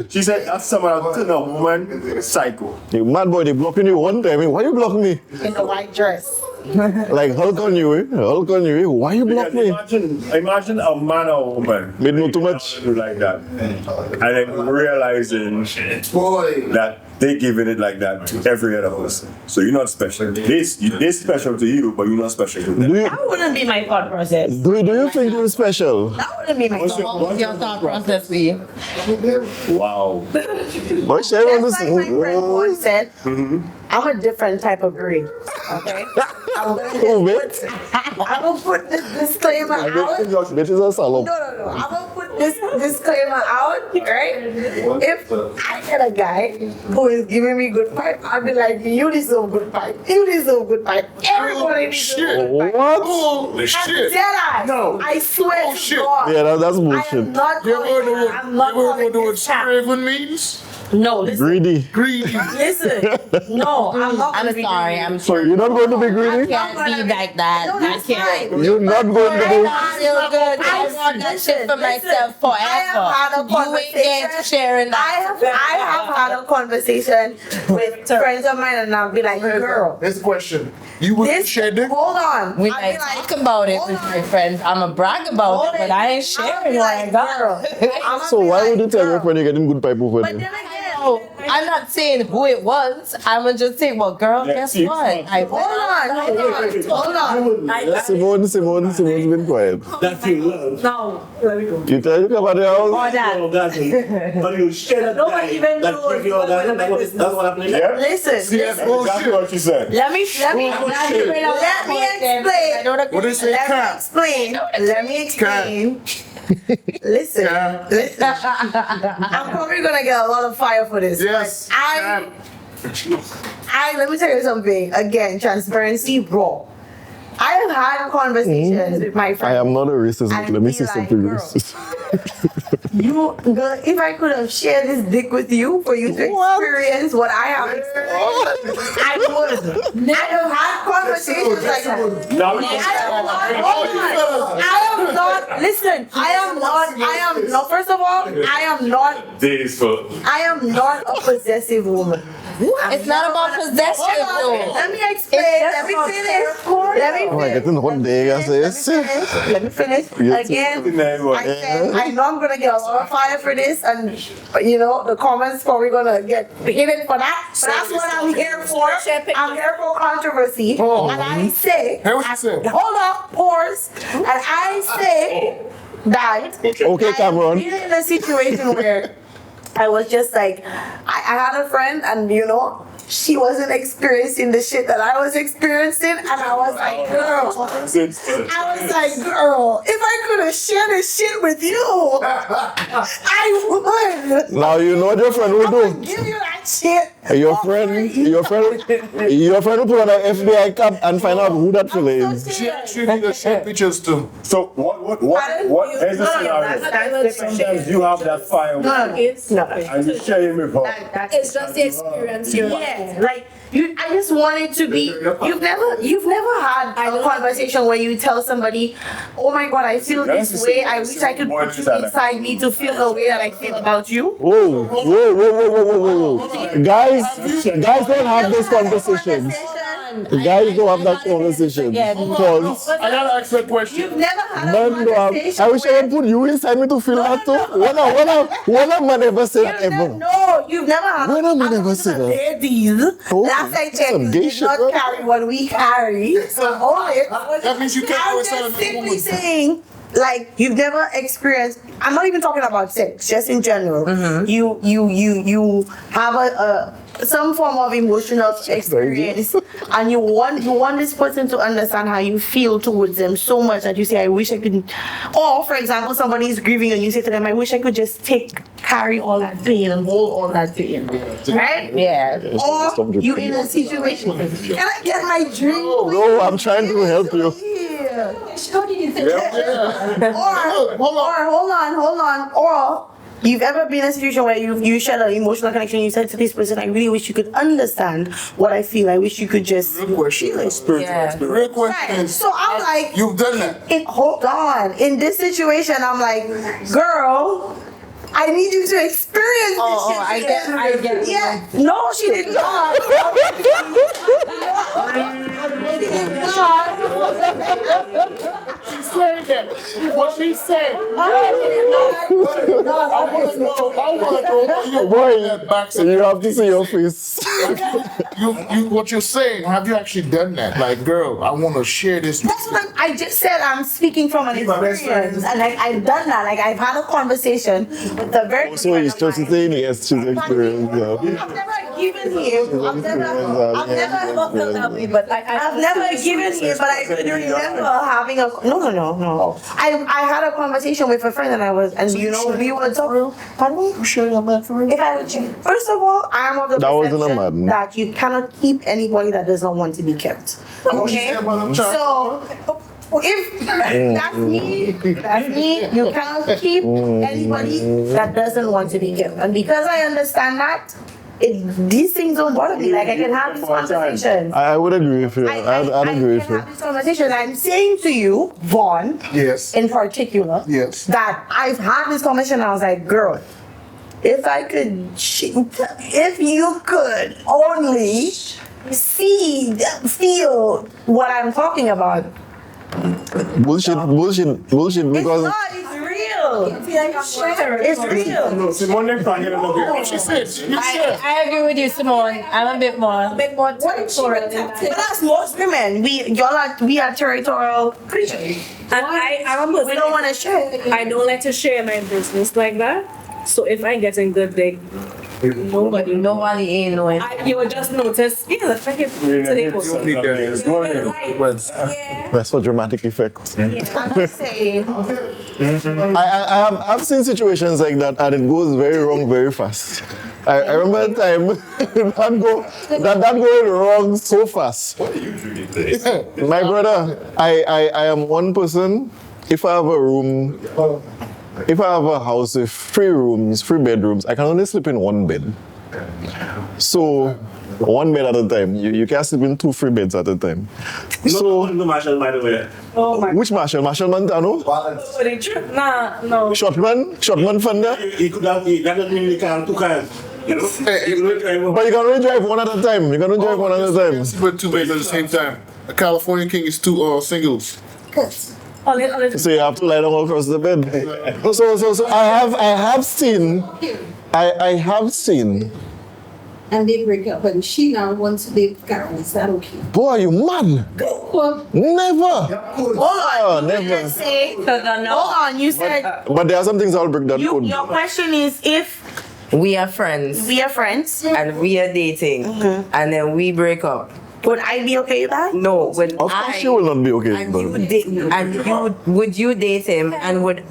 She said that's someone that turn a woman psycho. You mad boy, they blocking you one time. Why you block me? In a white dress. Like Hulk on you, eh? Hulk on you, eh? Why you block me? Imagine a man or woman Made no too much. like that, and then realizing that they giving it like that to every other person. So you're not special. They special to you, but you're not special to them. That wouldn't be my thought process. Do you think you're special? That wouldn't be my What's Your thought process, we. Wow. Boy, share all this. Just like my friend once said, I'm a different type of breed. Okay? I'm gonna put this disclaimer out. Bitches are salon. No. I'm gonna put this disclaimer out, right? If I get a guy who is giving me good pipe, I'll be like, you deserve good pipe. You deserve good pipe. Everybody deserves good pipe. What? Holy I'm shit. dead eye. No. I swear Oh, to shit. God. Yeah, that's I am bullshit. not You ever calling know I'm not calling what this chat. Craven means? No, listen. Greedy. Greedy. Listen. No, I'm not gonna I'm be sorry. greedy. I'm So sorry. you're not going to be I greedy? can't be like that. No, I that's can't. fine. You're not going to be. I feel good. I want that shit for myself I have had a forever. You ain't there conversation. sharing that. I have had a conversation with friends of mine, and I'll be like, girl, That's the question. You would this. share dick? Hold on. We I'll might be like, talk about it hold with on. my friends. I'm a brag about Hold it, but I ain't I'ma sharing be what I like, got. I'ma So be why like, would you tell your girl. friend you're getting good pipe over But there? then again, Oh, I'm not saying who it was. I'm gonna just say, well, girl, Yeah, guess see, what? I hold on. Simone's been quiet. That's your love. No, let me go. You tell you come out the house. Or that. Orgasm. But you share that No one guy even that knows give you orgasm. That's what happened. Yeah? Listen. that's That's what she said. Let me explain. What is it? Let me explain. Listen. Yeah. Listen. I'm probably gonna get a lot of fire for this. Yes. but let me tell you something. Again, transparency, bro. I have had conversations with my I friends. am not a racist, but And let me be say like, something girl. racist. You, girl, if I could have shared this dick with you for you to experience what I have experienced, I would. I have had conversations like that. Now I am not, listen, I am not, first of all, I am not a possessive woman. It's not about possession, though. Let me explain, let me finish. Oh, I get in one day, I say, Let me finish. Yes. Again, I said, I know I'm gonna get a lot of fire for this, and you know, the comments probably gonna get hated for that. But that's what I'm here for. I'm here for controversy. Oh. And I say, Hey, what you say? hold up, pause. And I say that Okay, Cameron. I've been in a situation where I was just like, I had a friend, and you know, she wasn't experiencing the shit that I was experiencing, and I was like, girl, if I could have shared this shit with you, I would. Now you know what your friend will I would do. give you that shit. Your friend will put on an FBI cap and find out who that fella is. She actually need to share pictures too. So what is the scenario? Sometimes you have that fire It's and you share it with her. it's just the experience you're Yeah, like I just want it to be. You've never had a conversation where you tell somebody, "Oh my God, I feel this way. I wish I could put you inside me to feel the way that I feel about you." Whoa. Guys don't have those conversations. Guys don't have that conversation. Because I gotta ask a question. You've never had a men don't have. conversation. I wish I would put you inside me to feel that too. When a man ever say that ever? No, you've never had. When am I never said that? Ladies, Oh, last I checked, some you gay did shit, not bro. carry what we carry. So hold it. That means you can't go I'm inside just of a simply woman. saying, like, you've never experienced. I'm not even talking about sex, just in general. You have a some form of emotional experience, and you want this person to understand how you feel towards them so much that you say, I wish I could. Or for example, somebody is grieving and you say to them, I wish I could just take carry all that pain and hold all that pain, right? Yeah. Or you in a situation. Can I get my drink? No, I'm trying to help you. Yeah. Hold on. Or you've ever been in a situation where you shared an emotional connection, you said to this person, I really wish you could understand what I feel. I wish you could just Real question. Yeah. Real question. Right. So I'm like, You've done that. hold on. In this situation, I'm like, girl, I need you to experience this shit. I get. Yeah. No, she did not. She said that. What she said. Boy, Back you have to see your face. what you're saying, have you actually done that? Like, girl, I want to share this with That's what I just said. I'm speaking from an experience, and I've done that. Like I've had a conversation with the very. So he's just saying yes, she's experienced. I've never given him. I've never given him, but I do remember having a no. I had a conversation with a friend, and we were talking. Pardon me? you. Share your man for If I would choose, first of all, I am of the That wasn't a perception man. that you cannot keep anybody that does not want to be kept. Okay, so if that's me, you cannot keep anybody that doesn't want to be kept. And because I understand that, these things don't bother me. Like I can have these conversations. I would agree with you. I'd agree with can you. have this conversation. I'm saying to you, Vaughn, Yes. in particular, Yes. that I've had this conversation. And I was like, girl, if you could only feel what I'm talking about. Bullshit, because It's real. It's real. No, Simone next time, what she said. I agree with you, Simone. I'm a bit more territorial. But that's most women. We are territorial creatures. And I'm a person. We don't want to share. I don't like to share my business like that. So if I get in good dick, Nobody ain't knowing. you will just notice. Yeah, let's make it today. that's for dramatic effect. I'm just saying. I've seen situations like that and it goes very wrong very fast. I remember a time that going wrong so fast. What are you drinking? My brother, I am one person. If I have a room, if I have a house with 3 bedrooms, I can only sleep in 1 bed. So 1 bed at a time. You can't sleep in 2 free beds at a time. So No, Marshall, by the way. Oh my which Marshall? Marshall Montano? Nah, no. Shotman Fender? He could have, that doesn't mean he can't, 2 cars. You know? But you can only drive 1 at a time. You can only drive 1 at a time. Put 2 beds at the same time. A California king is 2 singles. So you have to lie down across the bed. So I have seen. And they break up, and she now wants to live Carol. Is that okay? Boy, you mad? Well, Never. Hold on. Never. You just say, hold on. You said But there are some things I'll break that code. your question is if We are friends we are friends, and we are dating, and then we break up. would I be okay with that? No, when Of course, she will not be okay. and But would you date him and would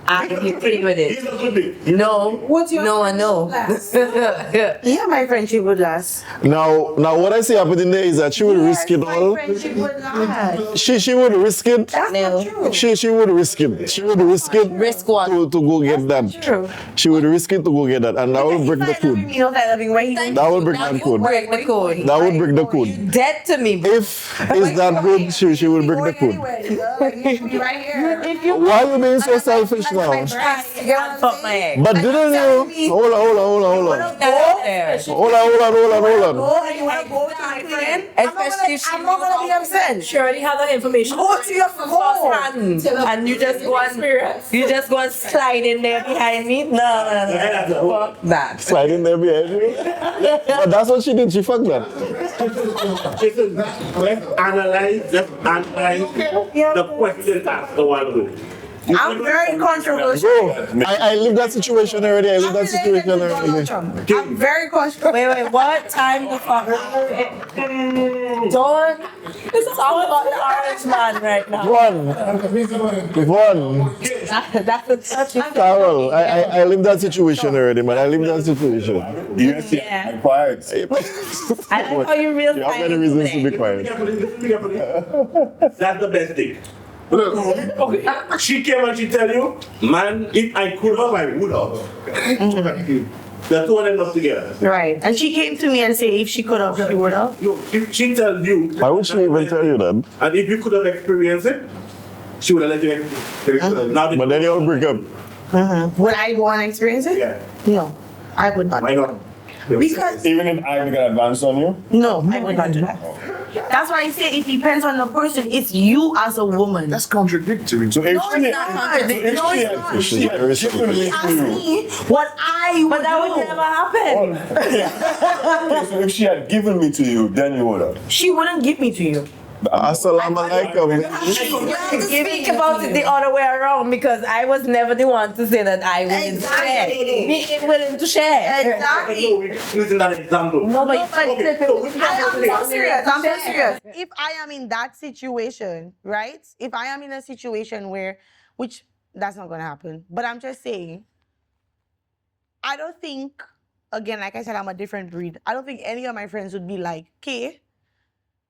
I be free with He's it? a good thing. No, What's your no, and no. Yeah, my friendship would last. now what I see happening there is that she will risk it My all. friendship would last. She would risk it. That's No. not true. She would risk it. She would risk it. Risk what? To go get that. True. She would risk it to go get that, and that will break the code. You know that loving way. That will break that code. Break the code. That would break the code. Dead to me. If it's that good, she will break the code. Right here. If you Why are you being so selfish now? I'll fuck my ex. But didn't you? Hold on. There. Hold on. Go and you want to go to my friend? Especially if I'm not gonna be upset. She already have that information. Go to your phone. and you just go and slide in there behind me. No. Fuck that. Sliding there behind you. But that's what she did. She fucked that. Listen, let's analyze the question asked a while ago. I'm very controversial. Bro, I lived that situation already. I'm very controversial. Wait, what? Time the fuck. Don't talk about the orange man right now. One. That's a touchy. Carol, I live that situation already, man. I live that situation. Yes, Yeah. I'm quiet. I like how you real You have many reasons to be quiet. That's the best thing. Look, okay. She came and she tell you, man, if I could have, I would have. The two of them not together. Right. And she came to me and said if she could have, she would have. If she tells you, Why would she even tell you that? and if you could have experienced it, she would have let you experience it. Now, But then you all break up. Would I go and experience it? yeah, No, I would not. why not? Because Even if I get advanced on you, no, I would not do that. That's why I say it depends on the person. It's you as a woman. That's contradictory. so if No, she it's not contradictory. No, it's not. if she had given me She to asked you, me what I would But that do. would never happen. so if she had given me to you, then you would have. She wouldn't give me to you. Assalamu alaikum. You have to speak about it the other way around because I was never the one to say that I wouldn't Exactly. share. Be willing to share. Exactly. No, we're using that example. No, but I'm so serious. I'm so serious. If I am in that situation, right? If I am in a situation where, which that's not gonna happen, but I'm just saying, I don't think, again, like I said, I'm a different breed. I don't think any of my friends would be like, okay,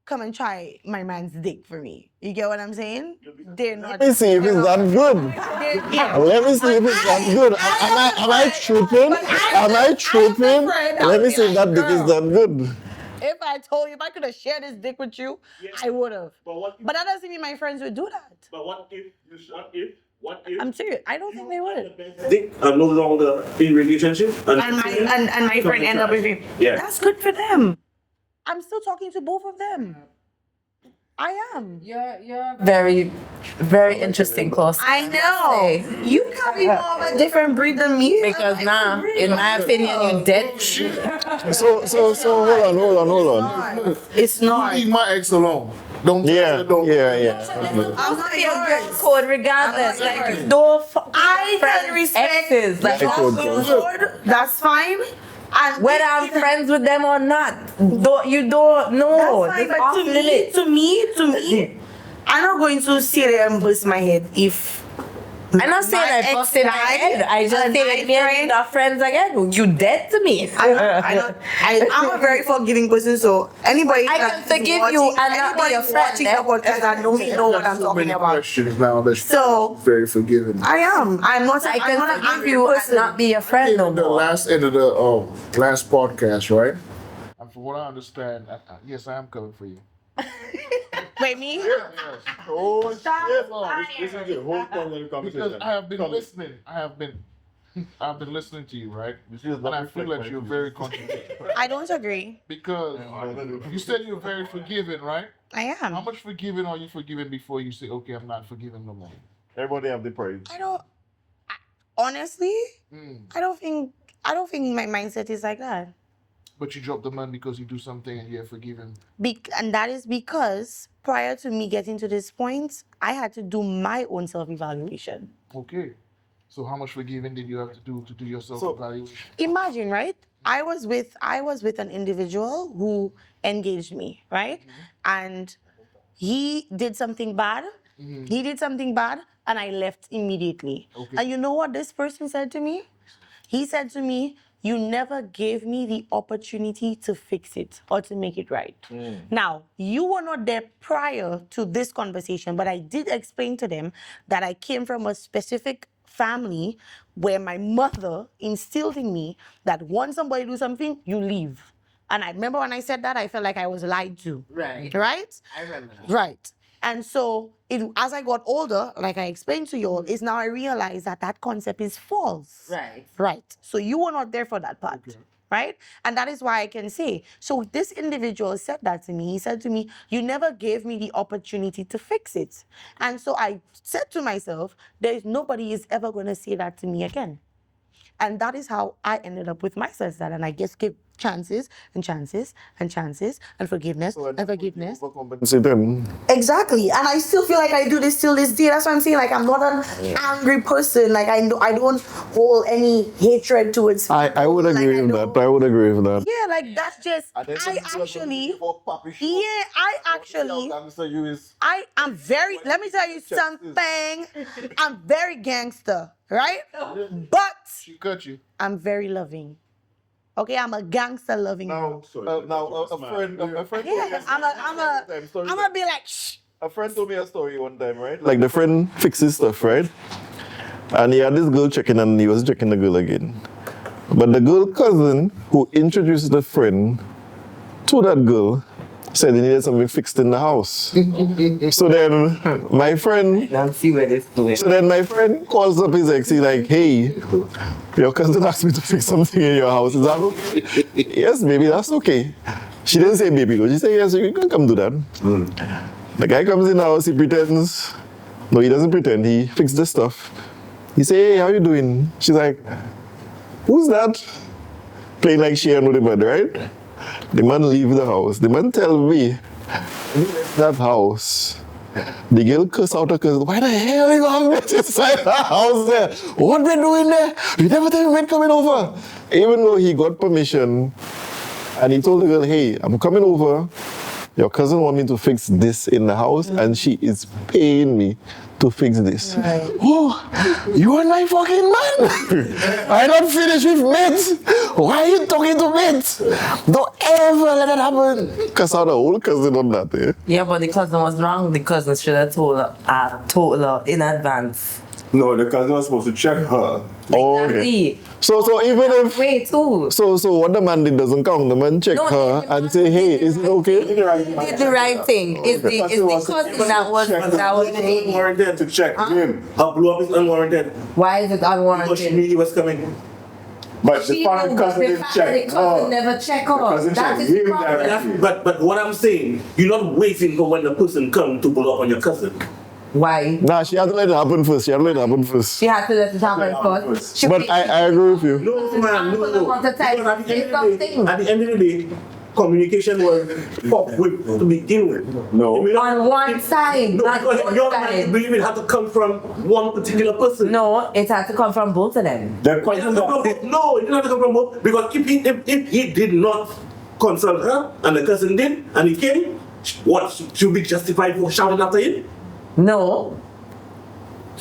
come and try my man's dick for me. You get what I'm saying? They're not. Let me see if it's that good. Yeah. Let me see if it's that good. Am I tripping? Am I tripping? Let me see if that dick is that good. If I told you, if I could have shared this dick with you, I would have. But that doesn't mean my friends would do that. But what if? What if? I'm serious. I don't think they would. They are no longer in relationship, And my friend end up with him. Yeah. That's good for them. I'm still talking to both of them. I am. You're very, very interesting, close. I know. You can be more of a different breed than me. Because now, in my opinion, you dead. So hold on. It's not. Leave my ex alone. Don't. Yeah. Don't. Yeah. I'm not yours. Code regardless. Like, don't I can respect exes. Like, I could. That's fine. And whether I'm friends with them or not, you don't know. that's fine, It's but off limits. to me, I'm not going to sit there and bust my head if I'm not saying my I ex busted my died head. I just and think my me and friend- you are friends again. You dead to me. I'm a very forgiving person, so anybody I that can is forgive you watching- and not be anybody your friend, watching eh? the podcast that know me know what I'm So talking many about. questions now. That's So very forgiving. I am. I'm not. I I'm can not an forgive angry you and person. not be your friend no In the more. last end of the last podcast, right? And from what I understand, yes, I am coming for you. Wait, me? Oh shit! This is the whole point of the Because conversation. I have been listening. I've been listening to you, right? And I feel like you're very contradictory. I don't agree. Because you said you're very forgiving, right? I How am. much forgiving are you forgiving before you say, okay, I'm not forgiving no more? Everybody have the praise. I don't. Honestly, Mm. I don't think my mindset is like that. But you drop the man because you do something and you're forgiven. And that is because prior to me getting to this point, I had to do my own self-evaluation. Okay. So how much forgiving did you have to do your self-evaluation? Imagine, right? I was with an individual who engaged me, right? And he did something bad. He did something bad, and I left immediately. Okay. And you know what this person said to me? He said to me, "You never gave me the opportunity to fix it or to make it right." Now, you were not there prior to this conversation, but I did explain to them that I came from a specific family where my mother instilled in me that once somebody do something, you leave. And I remember when I said that, I felt like I was lied to. Right. Right? I remember that. Right. And so, as I got older, like I explained to you all, is now I realize that concept is false. Right. Right. So you were not there for that part. Okay. Right? And that is why I can say, so this individual said that to me. He said to me, "You never gave me the opportunity to fix it." And so I said to myself, nobody is ever going to say that to me again. And that is how I ended up with my sister. And I just chances and chances and chances and forgiveness and forgiveness. Overcompensate them. Exactly, and I still feel like I do this till this day. That's what I'm saying. Like I'm not an angry person. Like I don't hold any hatred towards. I would agree with that. I would agree with that. Yeah, like that's just. I am very. Let me tell you something. I'm very gangster, right? But She cut you. I'm very loving. Okay, I'm a gangster loving. A friend. Yeah, I'm gonna be like, shh. A friend told me a story one time, right? Like the friend fixes stuff, right? And he had this girl checking and he was checking the girl again. But the girl cousin who introduced the friend to that girl said he needed something fixed in the house. So then my friend calls up his ex. He's like, hey, your cousin asked me to fix something in your house. Is that okay? Yes, baby, that's okay. She didn't say baby though. She said, yes, you can come do that. The guy comes in the house, he pretends. No, he doesn't pretend. He fixed the stuff. He say, hey, how you doing? She's like, who's that? Playing like she and with the man, right? The man leave the house. The man tell me, when he left that house, the girl curse out her cousin. Why the hell you have met inside the house there? What we doing there? You never tell me when coming over. Even though he got permission, and he told the girl, hey, I'm coming over. Your cousin want me to fix this in the house, and she is paying me to fix this. Right. Oh, you are my fucking man. I not finished with mates. Why are you talking to mates? Don't ever let that happen. Cause I had a whole cousin on that, eh? Yeah, but the cousin was wrong. The cousin should have told her in advance. No, the cousin was supposed to check her. Oh, okay. So even if Wait, too. so what the man did doesn't count. The man check her and say, hey, is it okay? He did the right thing. It's the cousin that was unwarranted to check him. Her blow up is unwarranted. Why is it Because she unwarranted? knew he was coming. But the foreign cousin the didn't fact check. that the cousin never check her. cousin That checked is the him problem. directly. But what I'm saying, you're not waiting for when the person comes to blow up on your cousin. Why? Nah, she had to let it happen first. She had to let it happen first. She had to let it happen first. She But I agree with you. No, man, no. want to type Because say something. at the end of the day, communication was fucked with to begin with. No. It may not- On one side, No, not because both your mind sides. believe it had to come from one particular person. No, it had to come from both of them. The It question didn't have to come from- No, it didn't have to come from both. Because if he did not consult her, and the cousin did, and he came, what, should be justified for shouting after him? No.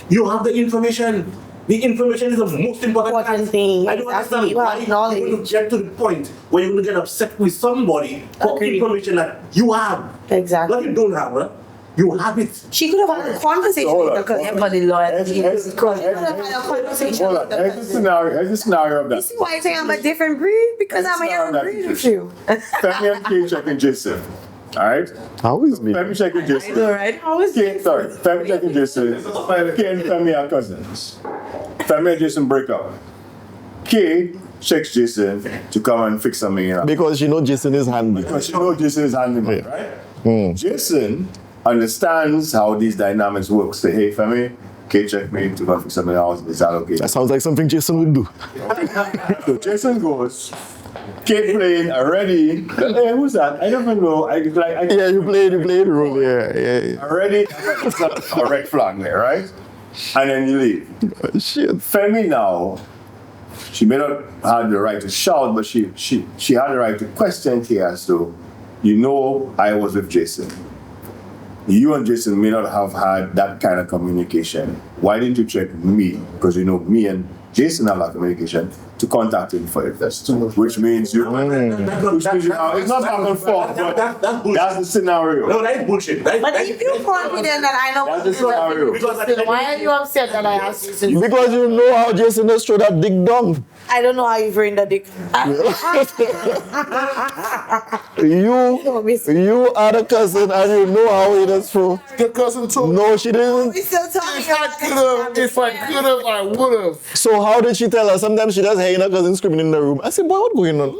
You have the information. The information is the most important thing. I don't Exactly. understand You why have knowledge. you're going to get to the point where you're going to get upset with somebody for Agreed. information that you have. Exactly. Not you don't have, huh? You have it. She could have had a conversation Hold with on. her cousin. Everybody loyalty. She could have had a conversation Hold with on. her Here's cousin. the scenario of that. See why I say I'm a different breed? Because I'm a different breed with you. Femi and Kay checking Jason. Alright? How is me? Femi checking Jason. Alright, how is Kay, sorry. Femi checking Jason. Kay and Femi are cousins. Femi and Jason break up. Kay checks Jason to come and fix something in her. Because you know Jason is handy. Because you know Jason is handyman, right? Jason understands how these dynamics work. Say, hey, Femi, Kay check me to come fix something else. Is that okay? That sounds like something Jason would do. So Jason goes, Kay playing already. Hey, who's that? I don't even know. Yeah, you played the role. Yeah. Already, it's a red flag there, right? And then you leave. Shit. Femi now, she may not have the right to shout, but she had the right to question Kay as to, you know, I was with Jason. You and Jason may not have had that kind of communication. Why didn't you check me? Because you know me and Jason have that communication to contact him for it. Which means you. It's not back and forth, but That's bullshit. that's the scenario. No, that is bullshit. But if you're confident that I know That's the scenario. then why are you upset that I asked you to? Because you know how Jason has thrown that dick down. I don't know how you've written the dick. You are the cousin and you know how it is through. The cousin told me. No, she didn't. We still talking If I could have, I would have. So how did she tell her? Sometimes she just hearing her cousin screaming in the room. I said, boy, what's going on?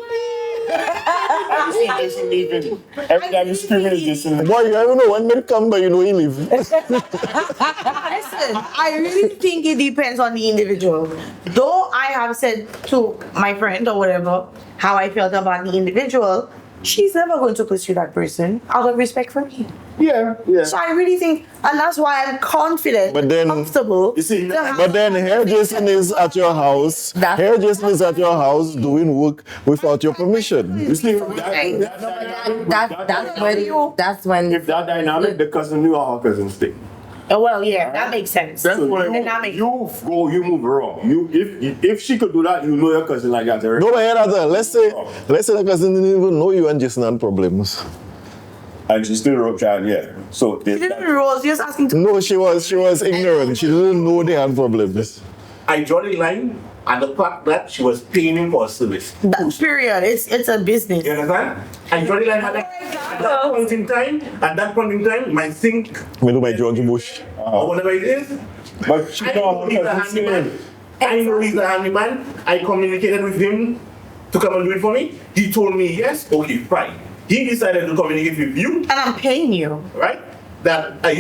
Every time you scream at Jason. Boy, you don't know when they come, but you know he leave. Listen, I really think it depends on the individual. Though I have said to my friend or whatever how I felt about the individual, she's never going to pursue that person out of respect for me. Yeah. So I really think, and that's why I'm confident, But then- comfortable. You see, But then here Jason is at your house. Here Jason is at your house doing work without your permission. You see, That's when if that dynamic, the cousin knew how her cousin stay. Oh, well, yeah, that makes sense. That's what And that makes You move wrong. If she could do that, you know your cousin like that. No, but here, let's say the cousin didn't even know you and Jason had problems. And she still wrote child, yeah. So You didn't Rose, you're just asking to. No, she was ignorant. She didn't know they had problems. I draw the line at the fact that she was paying him for a service. That period. It's a business. You understand? I draw the line at that point in time. At that point in time, my sink Me do my George Bush. or whatever it is. But she I know know how he's a her cousin handyman. stay. I know he's a handyman. I communicated with him to come and do it for me. He told me yes. Okay, fine. He decided to communicate with you, And I'm paying you. right? That Are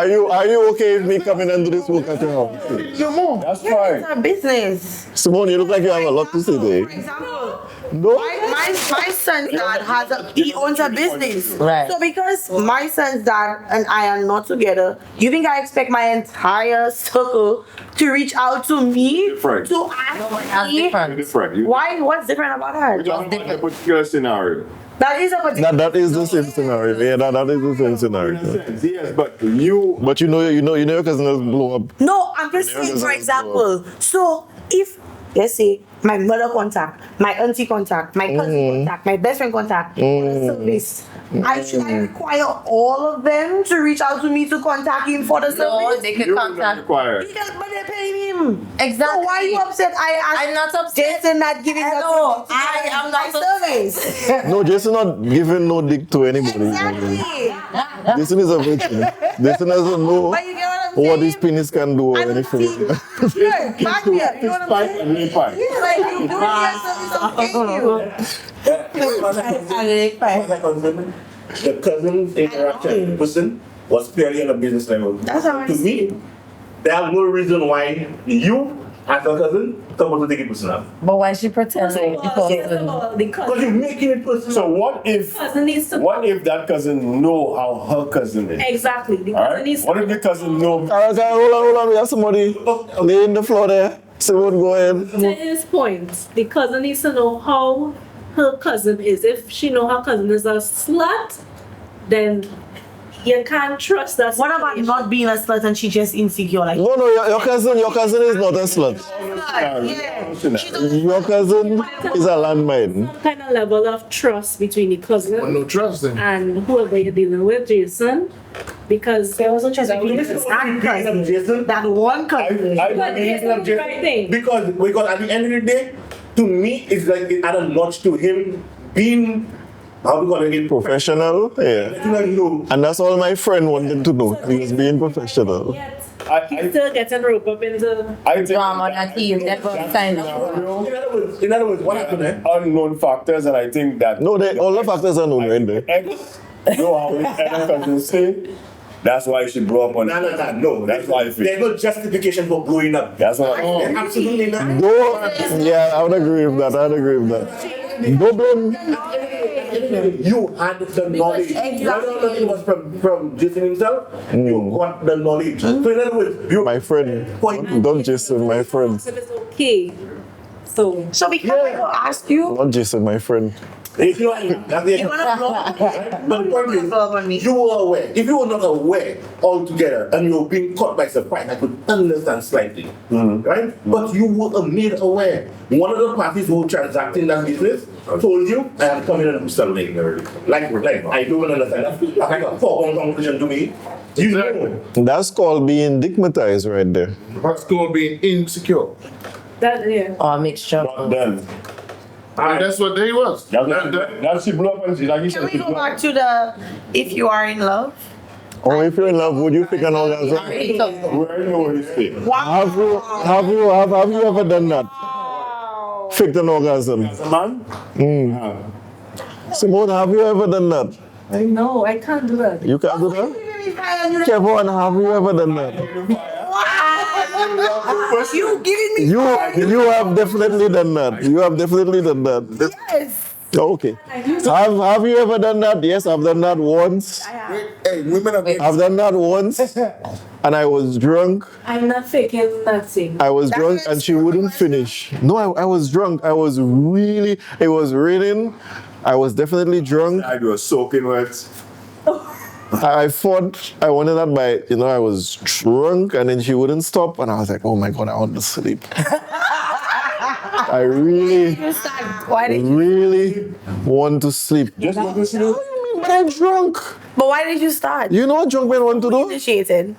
you okay with me coming and do this work at your house? That's It's fine. a business. Simone, you look like you have a lot to say For there. example, No? my son's dad he owns a business. Right. So because my son's dad and I are not together, you think I expect my entire circle to reach out to me Different. to ask That's me? different. Different. You Why? What's different about her? just in a particular scenario. That is a particular. That is the same scenario. Yeah, that is the same In a scenario. sense, yes, but you But you know your cousin has blow up. No, I'm just saying, for example, so if, let's say, my mother contact, my auntie contact, my cousin contact, my best friend contact, for a service, should I require all of them to reach out to me to contact him for the no, service? they could you will not contact. require. Because, but they're paying him. Exactly. So why are you upset? I'm not upset. Jason not giving the No, I am not service. No, Jason not giving no dick to anybody. Exactly. Jason is a virgin. Jason doesn't know But you get what I'm saying? what his penis can do or I'm anything. Sure, back here. You know what I'm Pipe saying? and lay pipe. Yeah, like you do your service, I'm paying you. The cousin's interaction with the person was purely on a business level. That's how I To see me, there's no reason why you, as a cousin, supposed to take it personal. But when she pretends like the First of person, all, the Because cousin, you're making it personal. So what if needs to that cousin know how her cousin is? exactly. The All cousin right? needs to What if the cousin know? Hold on. We have somebody lay in the floor there. Simone, go ahead. to his point, the cousin needs to know how her cousin is. If she know her cousin is a slut, then you can't trust that. What about not being a slut and she just insecure? Like, No, your cousin is not a slut. Your cousin is a landmine. Some kind of level of trust between the cousin No trust then. and whoever you're dealing with, Jason, because there was no trust between that cousin, Jason, that one cousin. I But believe it's in not the right Jason thing. because at the end of the day, to me, it's like it added much to him being how we gonna get Professional, yeah. letting know. And that's all my friend wanted to know. He was being professional. Yet, he's still getting roped up into. I think drama that he never signed up for. In other words, what happened there? unknown factors, and I think that No, all the factors are known right there. X know how his ex cousin say. That's why you should blow up on. No. That's why I feel. There's no justification for blowing up. That's what. There's absolutely not. No, yeah, I would agree with that. No blame. You had the knowledge. Whether it was from Jason himself, you got the knowledge. So in other words, you My friend, don't Jason, my friend. It's okay. So So because I will ask you, Not Jason, my friend. you know what I mean? That's the you're gonna blow up on me. But the point Blow up on me. is, you were aware. If you were not aware altogether and you were being caught by surprise, I could understand slightly, right? But you were made aware. One of the parties who were transacting that business told you, I am coming in and do something. Like I don't understand. That's like a foregone conclusion to me. You know. That's called being stigmatized right there. That's called being insecure. that yeah. Or mixture. Then And that's what they was. that's she blow up and she like you Can said. we go back to the if you are in love? Or if you're in love, would you pick an orgasm? Where you know his thing. Have you ever done that? Picked an orgasm. Man. Simone, have you ever done that? No, I can't do that. You can't do that? Kevin, have you ever done that? Wow! You giving me You have definitely done that. You have definitely done that. yes. Okay. Have you ever done that? Yes, I've done that once. Hey, women are I've done that once, and I was drunk. I'm not faking nothing. I was drunk, and she wouldn't finish. No, I was drunk. It was raining. I was definitely drunk. I was soaking wet. I thought I wanted that by, I was drunk, and then she wouldn't stop, and I was like, oh my God, I want to sleep. I really want to sleep. Just want to sleep. But I'm drunk. But why did you start? You know what drunk men want to do? Initiated.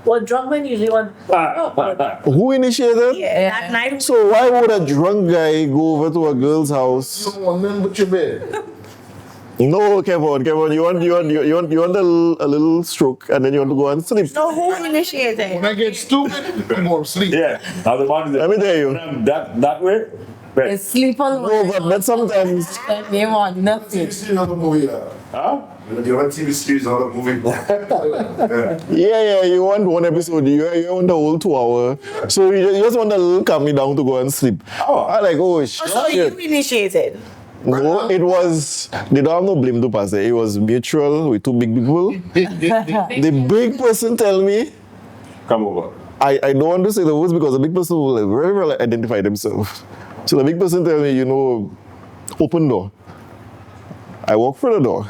Well, drunk men usually want. Who initiated? Yeah. That night. So why would a drunk guy go over to a girl's house? You don't want nothing but your bed. No, Kevin, you want a little stroke, and then you want to go and sleep. No, who initiated? When I get stupid, I'm going to sleep. Yeah. Now the man Let me tell you. that way. Right. It's sleep alone. No, but sometimes. They want nothing. See another movie. Huh? You want TV series, another movie. Yeah, you want one episode, you want the whole 2 hour. So you just want a little calm me down to go and sleep. Oh. I like, oh shit. So you initiated. No, it was, they don't have no blame to pass it. It was mutual with two big people. The big person tell me, Come over. I don't want to say the words because the big person will very well identify themselves. So the big person tell me, open door. I walk through the door.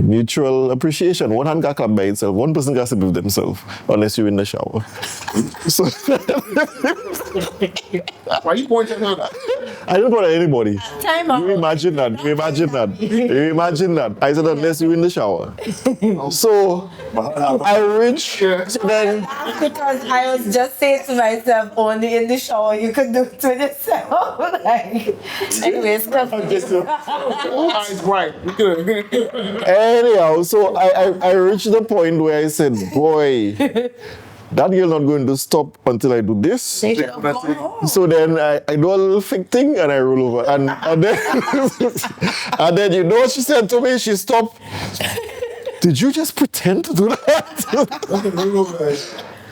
Mutual appreciation. One hand can clap by itself. One person can sleep with themselves unless you're in the shower. So Why you pointing at that? I don't want anybody. Time out. You imagine that. I said unless you're in the shower. So I reach. Then Because I was just saying to myself, only in the shower you could do it to yourself. Anyways, Eyes bright. anyhow, so I reached the point where I said, boy, that girl not going to stop until I do this. So then I do a little fake thing and I roll over. And then and then you know what she said to me? She stopped. Did you just pretend to do that?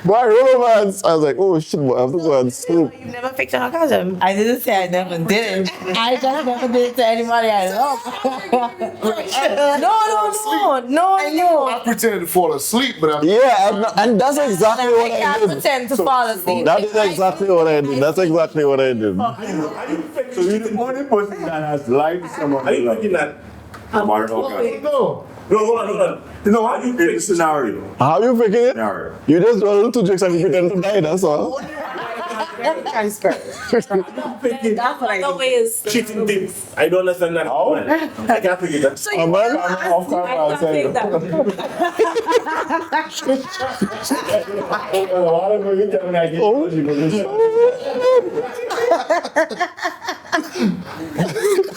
But I roll over and I was like, oh shit, boy, I have to go and sleep. You've never faked an orgasm. I didn't say I never did it. I just never did it to anybody I love. No. I pretended to fall asleep, but I'm Yeah, and that's exactly what I I can't did. pretend to fall asleep. That is exactly what I did. That's exactly what I did. So you're the only person that has lied to someone. Are you thinking that? no. No, hold on. No, how you pick the scenario? How you faking it? Scenario. You just do a little 2 drinks and you pretend to die, that's all. That's what I know is Cheating deep. I don't understand that. Oh. I can't figure that. A man off camera, I'll I tell you. can't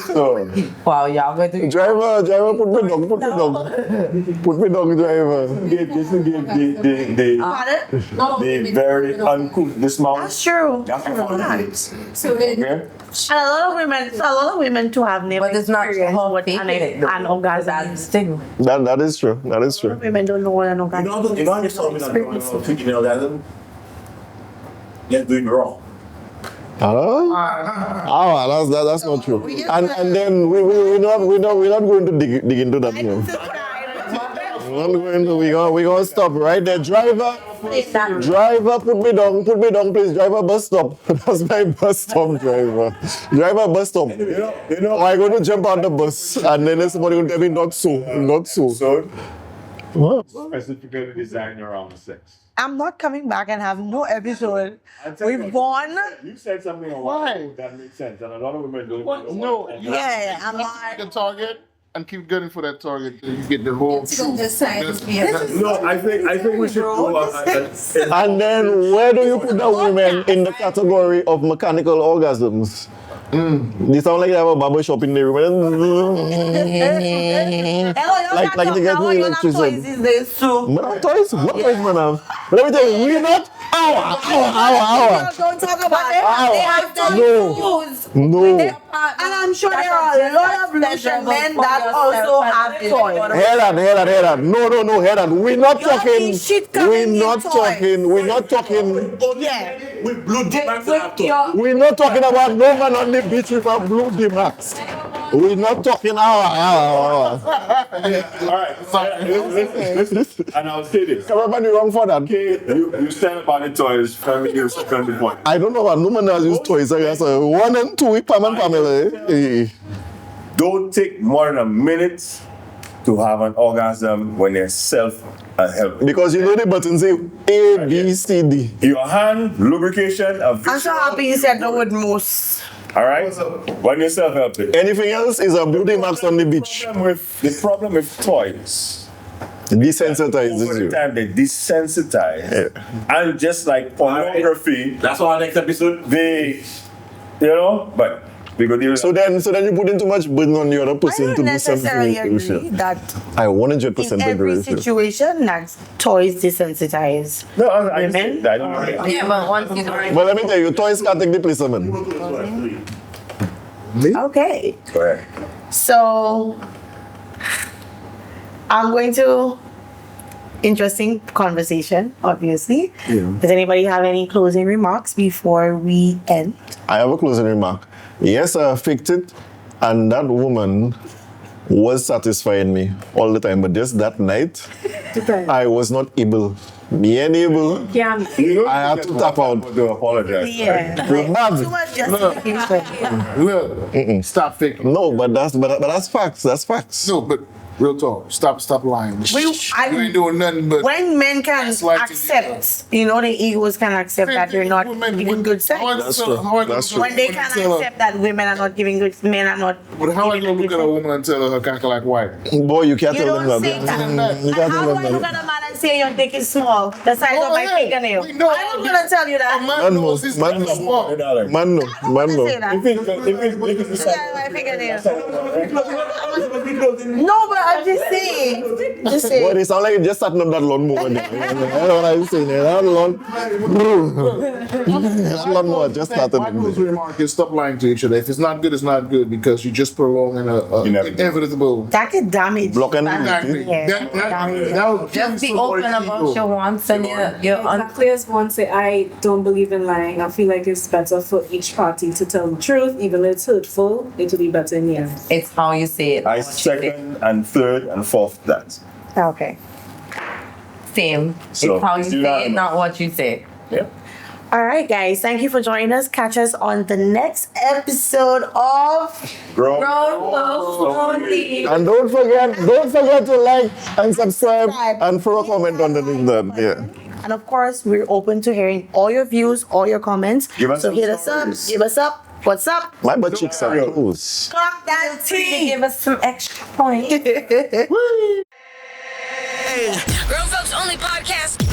So, Wow, y'all going to driver, put me down, driver. Just give the very uncouth dismount. That's true. That's what it is. So then, Okay? And a lot of women too have never But it's not experienced how what faking it, an orgasm That's is. the thing. That is true. That is true. Women don't know what an orgasm is. You know, I just told me that thinking orgasm. You're doing wrong. That's not true. And then we're not going to dig into that now. We're going to stop right there. Driver, put me down, please. Driver, bus stop. That's my bus stop, driver. Driver, bus stop. You know, I'm going to jump on the bus, and then somebody will tell me not so. so What? specifically designed around sex. I'm not coming back and have no episode. We've won. You said something a while ago that makes sense, and a lot of women don't. No, Yeah, I'm you not. the target and keep gunning for that target till you get the whole it's on truth. the side of me. No, I think we should go. And then where do you put the women in the category of mechanical orgasms? They sound like they have a barber shop in the room. Like they get me electricity. Toys is there, so. Man, toys? What toys man have? But let me tell you, we're not Don't talk about it. Ow. They have to No. use. No. And I'm sure there are a lot of Russian men that also have toys. Head on. No, head on. We're not Your talking. shit coming We're in not toys. talking. We're not talking. Yeah. With blue D-Max and laptop. We're not talking about no man on the beach with a blue D-Max. We're not talking All right. Listen. And I'll say this. Come on, you wrong for that. Okay, you stand about the toys, family use, family point. I don't know what no man has used toys. I guess 1 and 2 with Pam and family. Don't take more than a minute to have an orgasm when you're self-help. Because you know the buttons say A, B, C, D. Your hand, lubrication, a I'm so happy you said the word most. all right? When you're self-helping. Anything else is a blue D-Max on the beach. The problem with toys, Desensitizes over the you. time they desensitize. And just like pornography, That's our next episode. they, but we go deal with So then you put in too much burden on the other I person don't to do something. necessarily agree that I 100% in every agree with you. situation that toys desensitize. No, I Women? I don't know. Yeah, but once you But let me tell you, toys can't take the place of men. Okay. Go ahead. So I'm going to interesting conversation, obviously. Yeah. Does anybody have any closing remarks before we end? I have a closing remark. Yes, I faked it, and that woman was satisfying me all the time. But just that night, I was not able. Yeah. I had to tap out. To apologize. Yeah. You're mad. Too much justification. Look, stop faking. No, but that's facts. That's facts. No, but real talk. Stop lying. You ain't doing nothing but. When men can Gaslighting accept, the egos can accept that they're not giving good sex. That's true. That's true. When they can accept that women are not giving good, men are not. But how are you giving gonna look good at a woman and tell her her cock like white? Boy, you can't You tell them don't that. say that. You And can't how tell do I them look that. at a man and say your dick is small? The size of my fingernail. We know. I'm not gonna tell you A that. man knows his Man dick is knows. small. Man, no. I'm gonna say that. If it's The size of my fingernail. No, but I'm just saying. Just Boy, saying. it sound like you just starting up that lawnmower there. That's what I'm saying. That lawnmower just started. My closing remark is stop lying to each other. If it's not good, it's not good because you're just prolonging a inevitable. That could damage. Block and Exactly. Yeah. That'll just be open about your wants and your Exactly as one say, I don't believe in lying. I feel like it's better for each party to tell the truth, even though it's hurtful. It will be better in the end. It's how you say it. I second and third and fourth that. Okay. Same. So, it's how you it's say it, unanimous. not what you say. Yeah. All right, guys. Thank you for joining us. Catch us on the next episode of Grow. And don't forget to like and subscribe and throw a comment underneath that. Yeah. And of course, we're open to hearing all your views, all your comments. Give us so some hit us up. stories. Give us up. What's up? My butt cheeks are closed. Clock that They give us some extra points. Grown Folks Only Podcast.